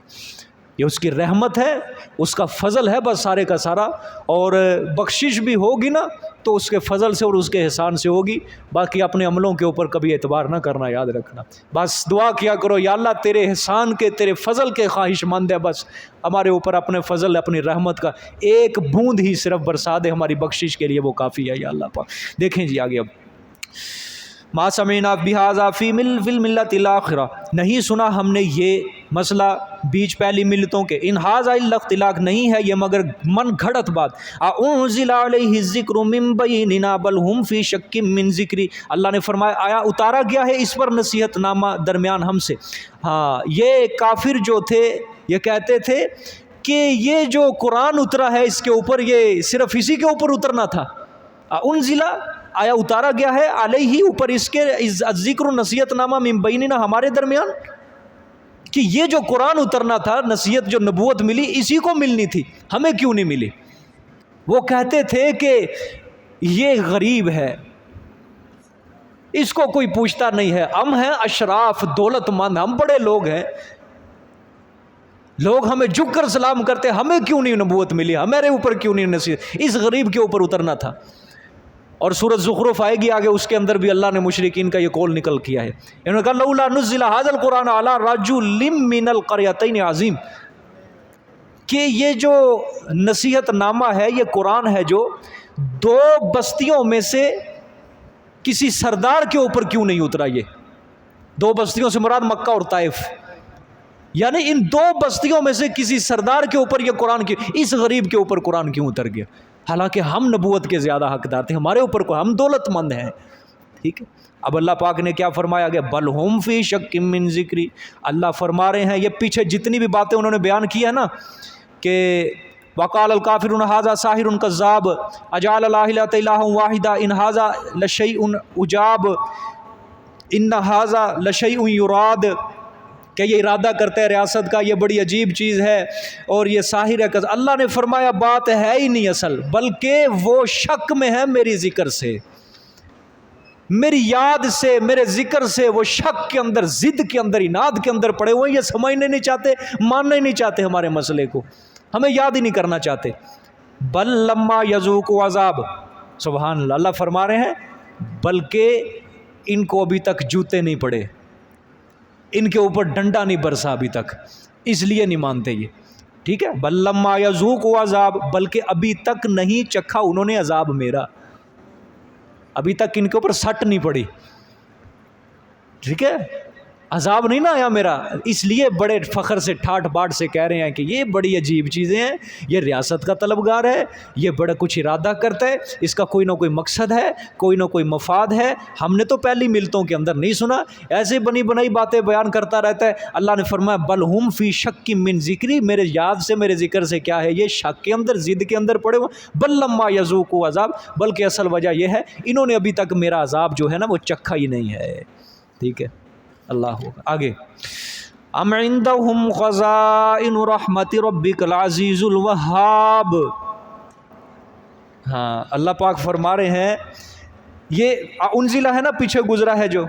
یہ اس کی رحمت ہے، اس کا فضل ہے بس سارے کا سارا. اور بخشش بھی ہوگی نا تو اس کے فضل سے اور اس کے احسان سے ہوگی. باقی اپنے عملوں کے اوپر کبھی اعتبار نہ کرنا، یاد رکھنا. بس دعا کیا کرو یا اللہ تیرے احسان کے، تیرے فضل کے خواہش مند ہے، بس ہمارے اوپر اپنے فضل، اپنی رحمت کا ایک بوند ہی صرف برسا دے ہماری بخشش کے لیے، وہ کافی ہے یا اللہ پاک. دیکھیں جی آگے. اب ما سمعنا بہذا فی الملۃ الاخرہ، نہیں سنا ہم نے یہ مسئلہ بیچ پہلی ملتوں کے. ان ھذا الا اختلاق، نہیں ہے یہ مگر من گھڑت بات. انزل علیہ الذکر من بیننا بل ہم فی شک من ذکری، اللہ نے فرمایا آیا اتارا گیا ہے اس پر نصیحت نامہ درمیان ہم سے. ہاں، یہ کافر جو تھے یہ کہتے تھے کہ یہ جو قرآن اترا ہے اس کے اوپر، یہ صرف اسی کے اوپر اترنا تھا. انزل آیا اتارا گیا ہے علیہ اوپر اس کے ذکر نصیحت نامہ من بیننا ہمارے درمیان، کہ یہ جو قرآن اترنا تھا، نصیحت جو نبوت ملی اسی کو ملنی تھی، ہمیں کیوں نہیں ملی. وہ کہتے تھے کہ یہ غریب ہے، اس کو کوئی پوچھتا نہیں ہے، ہم ہیں اشراف، دولت مند، ہم بڑے لوگ ہیں، لوگ ہمیں جھک کر سلام کرتے، ہمیں کیوں نہیں نبوت ملی، ہمارے اوپر کیوں نہیں نصیحت، اس غریب کے اوپر اترنا تھا. اور سورۃ زخرف آئے گی آگے، اس کے اندر بھی اللہ نے مشرکین کا یہ قول نکل کیا ہے. انہوں نے کہا لولا نزل ھذا القرآن علی رجل من القریتین عظیم، کہ یہ جو نصیحت نامہ ہے، یہ قرآن ہے جو 2 بستیوں میں سے کسی سردار کے اوپر کیوں نہیں اترا. یہ 2 بستیوں سے مراد مکہ اور طائف، یعنی ان 2 بستیوں میں سے کسی سردار کے اوپر یہ قرآن کی، اس غریب کے اوپر قرآن کیوں اتر گیا، حالانکہ ہم نبوت کے زیادہ حقدار تھے، ہمارے اوپر کو، ہم دولت مند ہیں. ٹھیک ہے. اب اللہ پاک نے کیا فرمایا گیا، بل ہم فی شک من ذکری، اللہ فرما رہے ہیں یہ پیچھے جتنی بھی باتیں انہوں نے بیان کی ہے نا، کہ وقال الکافرون ھذا ساحر کذاب اجعل الآلہۃ الہا واحدا ان ھذا لشیء عجاب ان ھذا لشیء یراد، کہ یہ ارادہ کرتا ہے ریاست کا، یہ بڑی عجیب چیز ہے اور یہ ساحر ہے. اللہ نے فرمایا بات ہے ہی نہیں اصل، بلکہ وہ شک میں ہے میری ذکر سے، میری یاد سے، میرے ذکر سے، وہ شک کے اندر، ضد کے اندر، اناد کے اندر پڑے ہوئے، یہ سمجھنے نہیں چاہتے، ماننا ہی نہیں چاہتے ہمارے مسئلے کو. ہمیں یاد ہی نہیں کرنا چاہتے. بل لما یذوقوا عذاب، سبحان اللہ، اللہ فرما رہے ہیں بلکہ ان کو ابھی تک جوتے نہیں پڑے، ان کے اوپر ڈنڈا نہیں برسا ابھی تک، اس لیے نہیں مانتے یہ. ٹھیک ہے، بل لما یذوقوا عذاب، بلکہ ابھی تک نہیں چکھا انہوں نے عذاب میرا، ابھی تک ان کے اوپر سٹ نہیں پڑی. ٹھیک ہے، عذاب نہیں نہ آیا میرا، اس لیے بڑے فخر سے ٹھاٹ باٹ سے کہہ رہے ہیں کہ یہ بڑی عجیب چیزیں ہیں، یہ ریاست کا طلبگار ہے، یہ بڑا کچھ ارادہ کرتا ہے، اس کا کوئی نہ کوئی مقصد ہے، کوئی نہ کوئی مفاد ہے. ہم نے تو پہلی ملتوں کے اندر نہیں سنا، ایسے بنی بنائی باتیں بیان کرتا رہتا ہے. اللہ نے فرمایا بل ہم فی شک من ذکری، میرے یاد سے میرے ذکر سے کیا ہے، یہ شک کے اندر، ضد کے اندر پڑے ہوئے. بل لما یذوقوا عذاب، بلکہ اصل وجہ یہ ہے انہوں نے ابھی تک میرا عذاب جو ہے نا وہ چکھا ہی نہیں ہے. ٹھیک ہے، اللہ ہوگا. آگے ام عندهم خزائن رحمت ربک العزیز الوہاب. ہاں، اللہ پاک فرما رہے ہیں یہ انزلہ ہے نا پیچھے گزرا ہے جو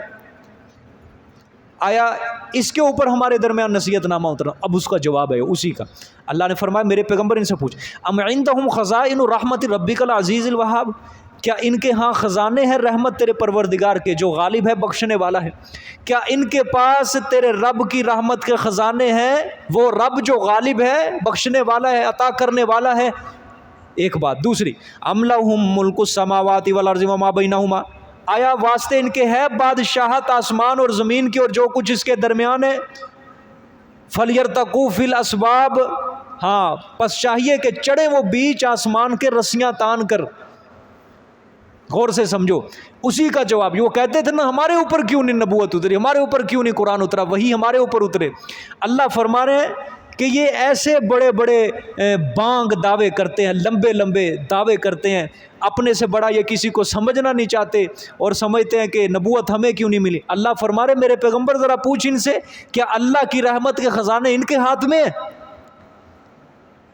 آیا، اس کے اوپر ہمارے درمیان نصیحت نامہ اترا، اب اس کا جواب ہے اسی کا. اللہ نے فرمایا میرے پیغمبر ان سے پوچھ ام عندهم خزائن رحمت ربک العزیز الوہاب، کیا ان کے ہاں خزانے ہیں رحمت تیرے پروردگار کے جو غالب ہے بخشنے والا ہے؟ کیا ان کے پاس تیرے رب کی رحمت کے خزانے ہیں، وہ رب جو غالب ہے، بخشنے والا ہے، عطا کرنے والا ہے؟ ایک بات. دوسری ام لہم ملک السماوات والارض وما بینہما، آیا واسطے ان کے ہے بادشاہت آسمان اور زمین کی اور جو کچھ اس کے درمیان ہے؟ فلیرتقوا فی الاسباب، ہاں پس چاہیے کہ چڑھیں وہ بیچ آسمان کے رسیاں تان کر. غور سے سمجھو اسی کا جواب. وہ کہتے تھے نا ہمارے اوپر کیوں نہیں نبوت اتری، ہمارے اوپر کیوں نہیں قرآن اترا، وہی ہمارے اوپر اترے. اللہ فرما رہے ہیں کہ یہ ایسے بڑے بڑے بانگ دعوے کرتے ہیں، لمبے لمبے دعوے کرتے ہیں، اپنے سے بڑا یہ کسی کو سمجھنا نہیں چاہتے اور سمجھتے ہیں کہ نبوت ہمیں کیوں نہیں ملی. اللہ فرما رہے میرے پیغمبر ذرا پوچھ ان سے، کیا اللہ کی رحمت کے خزانے ان کے ہاتھ میں ہیں،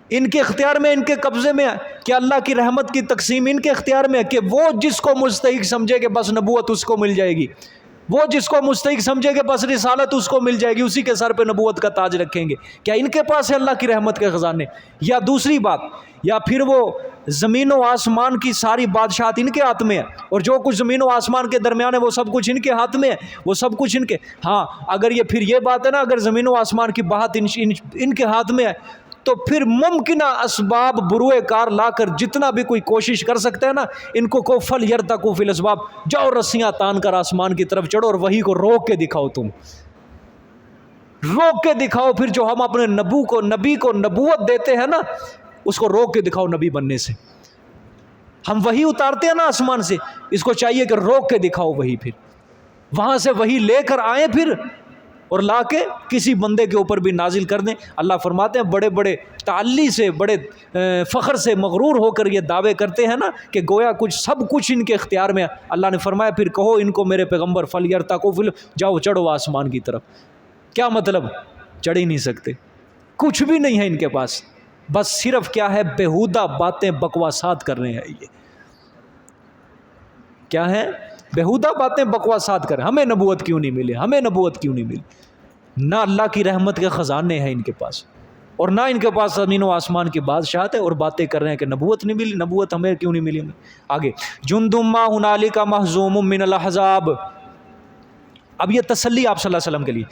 ان کے اختیار میں، ان کے قبضے میں ہے؟ کہ اللہ کی رحمت کی تقسیم ان کے اختیار میں ہے کہ وہ جس کو مستحق سمجھے کہ بس نبوت اس کو مل جائے گی، وہ جس کو مستحق سمجھے کہ بس رسالت اس کو مل جائے گی، اسی کے سر پہ نبوت کا تاج رکھیں گے؟ کیا ان کے پاس ہے اللہ کی رحمت کے خزانے؟ یا دوسری بات، یا پھر وہ زمین و آسمان کی ساری بادشاہت ان کے ہاتھ میں ہے اور جو کچھ زمین و آسمان کے درمیان ہے وہ سب کچھ ان کے ہاتھ میں ہے، وہ سب کچھ ان کے. ہاں اگر یہ پھر یہ بات ہے نا، اگر زمین و آسمان کی بات ان کے ہاتھ میں ہے تو پھر ممکنہ اسباب بروئے کار لا کر جتنا بھی کوئی کوشش کر سکتا ہے نا، ان کو فلیرتقوا فی الاسباب، جاؤ رسیاں تان کر آسمان کی طرف چڑھو اور وہی کو روک کے دکھاؤ، تم روک کے دکھاؤ. پھر جو ہم اپنے نبی کو نبوت دیتے ہیں نا، اس کو روک کے دکھاؤ نبی بننے سے. ہم وہی اتارتے ہیں نا آسمان سے، اس کو چاہیے کہ روک کے دکھاؤ وہی، پھر وہاں سے وہی لے کر آئیں پھر اور لا کے کسی بندے کے اوپر بھی نازل کر دیں. اللہ فرماتے ہیں بڑے بڑے تعلی سے، بڑے فخر سے مغرور ہو کر یہ دعوے کرتے ہیں نا کہ گویا کچھ سب کچھ ان کے اختیار میں. اللہ نے فرمایا پھر کہو ان کو میرے پیغمبر فلیرتقوا، جاؤ چڑھو آسمان کی طرف. کیا مطلب؟ چڑھ ہی نہیں سکتے، کچھ بھی نہیں ہے ان کے پاس، بس صرف کیا ہے، بیہودہ باتیں بکواسات کر رہے ہیں. یہ کیا ہے؟ بیہودہ باتیں بکواسات کر. ہمیں نبوت کیوں نہیں ملی، ہمیں نبوت کیوں نہیں ملی؟ نہ اللہ کی رحمت کے خزانے ہیں ان کے پاس، اور نہ ان کے پاس زمین و آسمان کی بادشاہت ہے، اور باتیں کر رہے ہیں کہ نبوت نہیں ملی، نبوت ہمیں کیوں نہیں ملی. آگے جندم ما ہنالک مہزوم من الاحزاب. اب یہ تسلی آپ صلی اللہ علیہ وسلم کے لیے.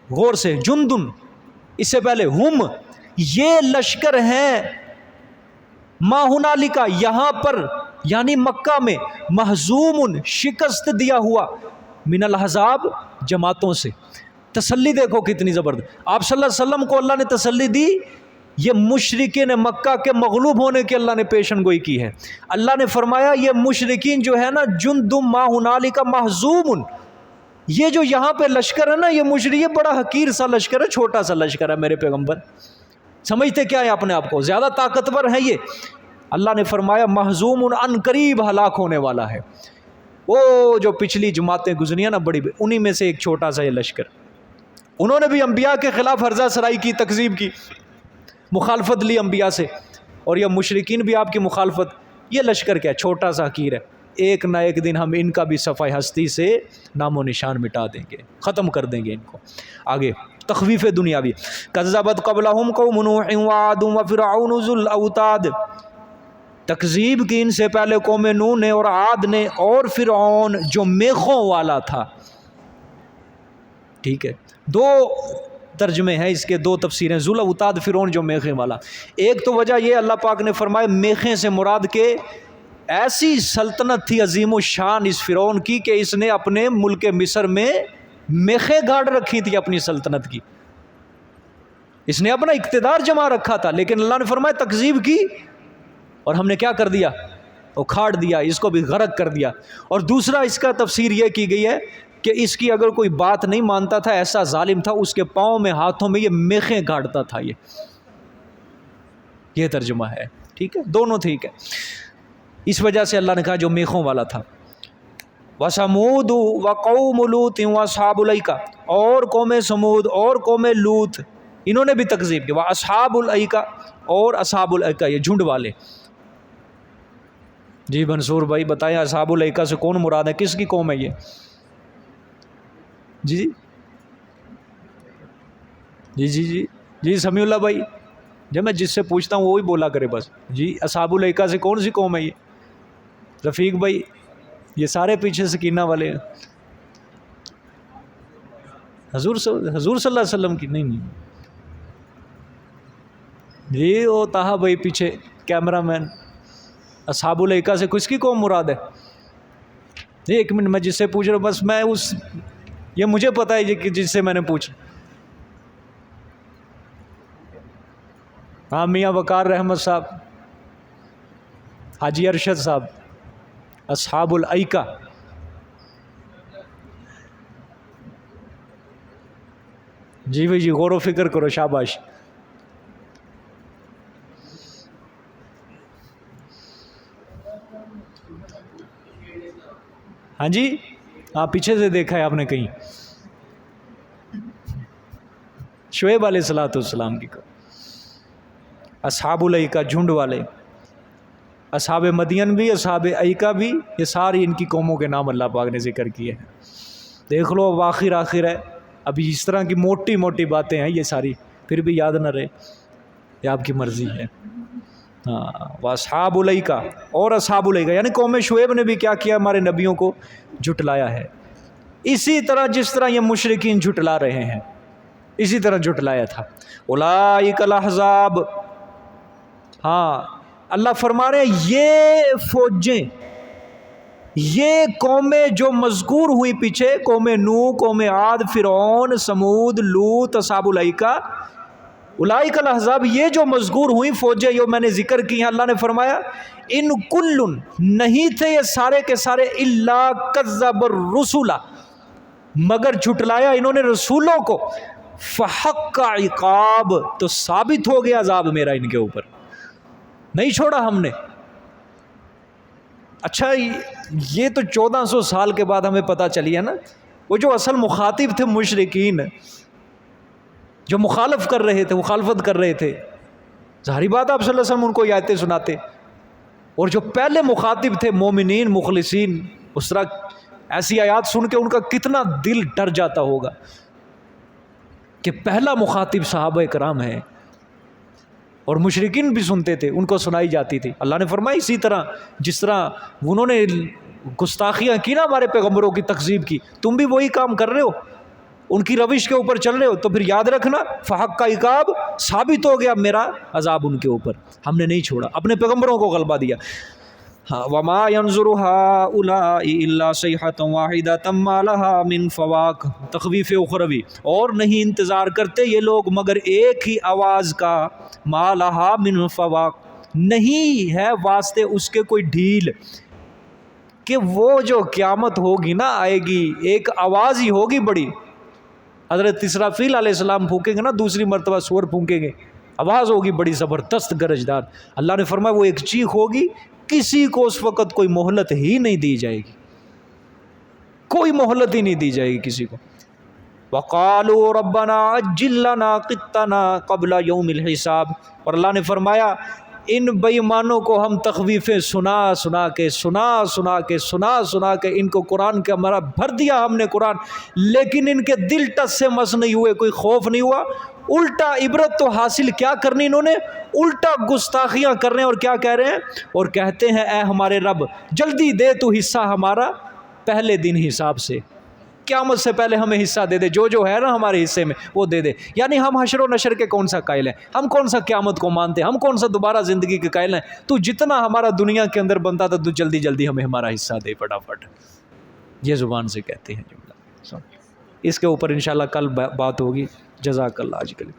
غور سے، جندن اس سے پہلے ہم، یہ لشکر ہیں، ما ہنالک یہاں پر یعنی مکہ میں، مہزوم شکست دیا ہوا، من الاحزاب جماعتوں سے. تسلی دیکھو کتنی زبردست. آپ صلی اللہ علیہ وسلم کو اللہ نے تسلی دی، یہ مشرکین مکہ کے مغلوب ہونے کی اللہ نے پیشن گوئی کی ہے. اللہ نے فرمایا یہ مشرکین جو ہے نا، جندم ما ہنالک مہزوم، یہ جو یہاں پہ لشکر ہے نا، یہ یہ بڑا حقیر سا لشکر ہے، چھوٹا سا لشکر ہے. میرے پیغمبر سمجھتے کیا ہے اپنے آپ کو؟ زیادہ طاقتور ہے یہ. اللہ نے فرمایا مہزوم ان قریب ہلاک ہونے والا ہے. وہ جو پچھلی جماعتیں گزری ہیں نا بڑی، انہی میں سے ایک چھوٹا سا یہ لشکر. انہوں نے بھی انبیاء کے خلاف ہرزہ سرائی کی، تکذیب کی، مخالفت لی انبیاء سے، اور یہ مشرکین بھی آپ کی مخالفت. یہ لشکر کیا چھوٹا سا حقیر ہے. ایک نہ ایک دن ہم ان کا بھی صفحہ ہستی سے نام و نشان مٹا دیں گے، ختم کر دیں گے ان کو. آگے تخویف دنیاوی. کذبت قبلہم قوم نوح وعاد وفرعون ذو الاوتاد، تکذیب کی ان سے پہلے قوم نوح نے اور عاد نے اور فرعون جو میخوں والا تھا. ٹھیک ہے، دو ترجمے ہیں اس کے، دو تفسیریں. ذو الاوتاد فرعون جو میخیں والا. ایک تو وجہ یہ اللہ پاک نے فرمایا میخیں سے مراد کہ ایسی سلطنت تھی عظیم الشان اس فرعون کی کہ اس نے اپنے ملک مصر میں میخیں گاڑ رکھی تھی اپنی سلطنت کی، اس نے اپنا اقتدار جما رکھا تھا. لیکن اللہ نے فرمایا تکذیب کی اور ہم نے کیا کر دیا؟ اکھاڑ دیا، اس کو بھی غرق کر دیا. اور دوسرا اس کا تفسیر یہ کی گئی ہے کہ اس کی اگر کوئی بات نہیں مانتا تھا، ایسا ظالم تھا، اس کے پاؤں میں ہاتھوں میں یہ میخیں گاڑتا تھا. یہ ترجمہ ہے. ٹھیک ہے، دونوں ٹھیک ہے. اس وجہ سے اللہ نے کہا جو میخوں والا تھا. وَثَمُودُ وَقَوْمُ لُوطٍ وَأَصْحَابُ الْأَيْكَةِ، اور قوم سمود اور قوم لوط انہوں نے بھی تکذیب کی. وَأَصْحَابُ الْأَيْكَةِ، اور اصحاب الایکہ یہ جھنڈ والے. جی منصور بھائی بتائیں اصحاب الایکہ سے کون مراد ہے؟ کس کی قوم ہے یہ؟ جی جی جی جی جی سمیع اللہ بھائی، جب میں جس سے پوچھتا ہوں وہی بولا کرے بس. جی اصحاب الایکہ سے کون سی قوم ہے یہ؟ رفیق بھائی یہ سارے پیچھے سکینہ والے ہیں. حضور صلی اللہ علیہ وسلم کی نہیں. جی وہ طاہا بھائی پیچھے کیمرہ مین. اصحاب الایکہ سے کس کی قوم مراد ہے؟ جی ایک منٹ، میں جس سے پوچھ رہا ہوں بس میں یہ مجھے پتہ ہے کہ جس سے میں نے پوچھا. ہاں میاں وقار رحمت صاحب، حاجی ارشد صاحب، اصحاب الایکہ. جی بھائی جی غور و فکر کرو، شاباش. ہاں جی ہاں پیچھے سے دیکھا ہے آپ نے کہیں. شعیب علیہ السلام کی اصحاب الایکہ جھنڈ والے. اصحاب مدین بھی اصحاب ایکہ بھی، یہ ساری ان کی قوموں کے نام اللہ پاک نے ذکر کیے ہیں. دیکھ لو اب آخر ہے. ابھی اس طرح کی موٹی موٹی باتیں ہیں یہ ساری، پھر بھی یاد نہ رہے، یہ آپ کی مرضی ہے. ہاں واصحاب الایکہ اور اصحاب الایکہ، یعنی قوم شعیب نے بھی کیا کیا؟ ہمارے نبیوں کو جھٹلایا ہے. اسی طرح جس طرح یہ مشرکین جھٹلا رہے ہیں اسی طرح جھٹلایا تھا. اولئک الاحزاب، ہاں اللہ فرما رہے ہیں یہ فوجیں، یہ قومیں جو مذکور ہوئی پیچھے، قوم نوح، قوم عاد، فرعون، سمود، لوط، اصحاب الایکہ، اولئک الاحزاب، یہ جو مذکور ہوئی فوجیں جو میں نے ذکر کی ہیں، اللہ نے فرمایا ان کل، نہیں تھے یہ سارے کے سارے، الا کذب الرسل، مگر جھٹلایا انہوں نے رسولوں کو. فحق عقاب، تو ثابت ہو گیا عذاب میرا ان کے اوپر، نہیں چھوڑا ہم نے. اچھا یہ تو 1400 سال کے بعد ہمیں پتہ چلی ہے نا. وہ جو اصل مخاطب تھے مشرکین، جو مخالفت کر رہے تھے، ظاہری بات آپ صلی اللہ علیہ وسلم ان کو یہ آیتیں سناتے. اور جو پہلے مخاطب تھے مومنین مخلصین، اس طرح ایسی آیات سن کے ان کا کتنا دل ڈر جاتا ہوگا کہ پہلا مخاطب صحابہ کرام ہے. اور مشرکین بھی سنتے تھے، ان کو سنائی جاتی تھی. اللہ نے فرمایا اسی طرح جس طرح انہوں نے گستاخیاں کی نا ہمارے پیغمبروں کی تکذیب کی، تم بھی وہی کام کر رہے ہو، ان کی روش کے اوپر چل رہے ہو، تو پھر یاد رکھنا فحق کا عقاب، ثابت ہو گیا میرا عذاب ان کے اوپر. ہم نے نہیں چھوڑا، اپنے پیغمبروں کو غلبہ دیا. ہاں وما ينظر هؤلاء الا صيحة واحدة ما لها من فواق، تخویف اخروی، اور نہیں انتظار کرتے یہ لوگ مگر ایک ہی آواز کا، ما لها من فواق، نہیں ہے واسطے اس کے کوئی ڈھیل، کہ وہ جو قیامت ہوگی نا آئے گی، ایک آواز ہی ہوگی بڑی. حضرت اسرافیل علیہ السلام پھونکیں گے نا، دوسری مرتبہ سور پھونکیں گے، آواز ہوگی بڑی زبردست گرجدار. اللہ نے فرمایا وہ ایک چیخ ہوگی، کسی کو اس وقت کوئی مہلت ہی نہیں دی جائے گی، کوئی مہلت ہی نہیں دی جائے گی کسی کو. وَقَالُوا رَبَّنَا عَجِّل لَّنَا قِطَّنَا قَبْلَ يَوْمِ الْحِسَابِ، اور اللہ نے فرمایا ان بے ایمانوں کو ہم تخویفیں سنا سنا کے ان کو قرآن کا ہمارا بھر دیا ہم نے قرآن، لیکن ان کے دل ٹس سے مس نہیں ہوئے، کوئی خوف نہیں ہوا، الٹا عبرت تو حاصل کیا کرنی انہوں نے، الٹا گستاخیاں کر رہے ہیں، اور کیا کہہ رہے ہیں، اور کہتے ہیں اے ہمارے رب جلدی دے تو حصہ ہمارا پہلے دن حساب سے، قیامت سے پہلے ہمیں حصہ دے دے، جو ہے نا ہمارے حصے میں وہ دے دے۔ یعنی ہم حشر و نشر کے کون سا قائل ہیں، ہم کون سا قیامت کو مانتے ہیں، ہم کون سا دوبارہ زندگی کے قائل ہیں، تو جتنا ہمارا دنیا کے اندر بنتا تھا تو جلدی جلدی ہمیں ہمارا حصہ دے فٹافٹ، یہ زبان سے کہتے ہیں جملہ۔ اس کے اوپر انشاءاللہ کل بات ہوگی۔ جزاک اللہ آج کے لیے۔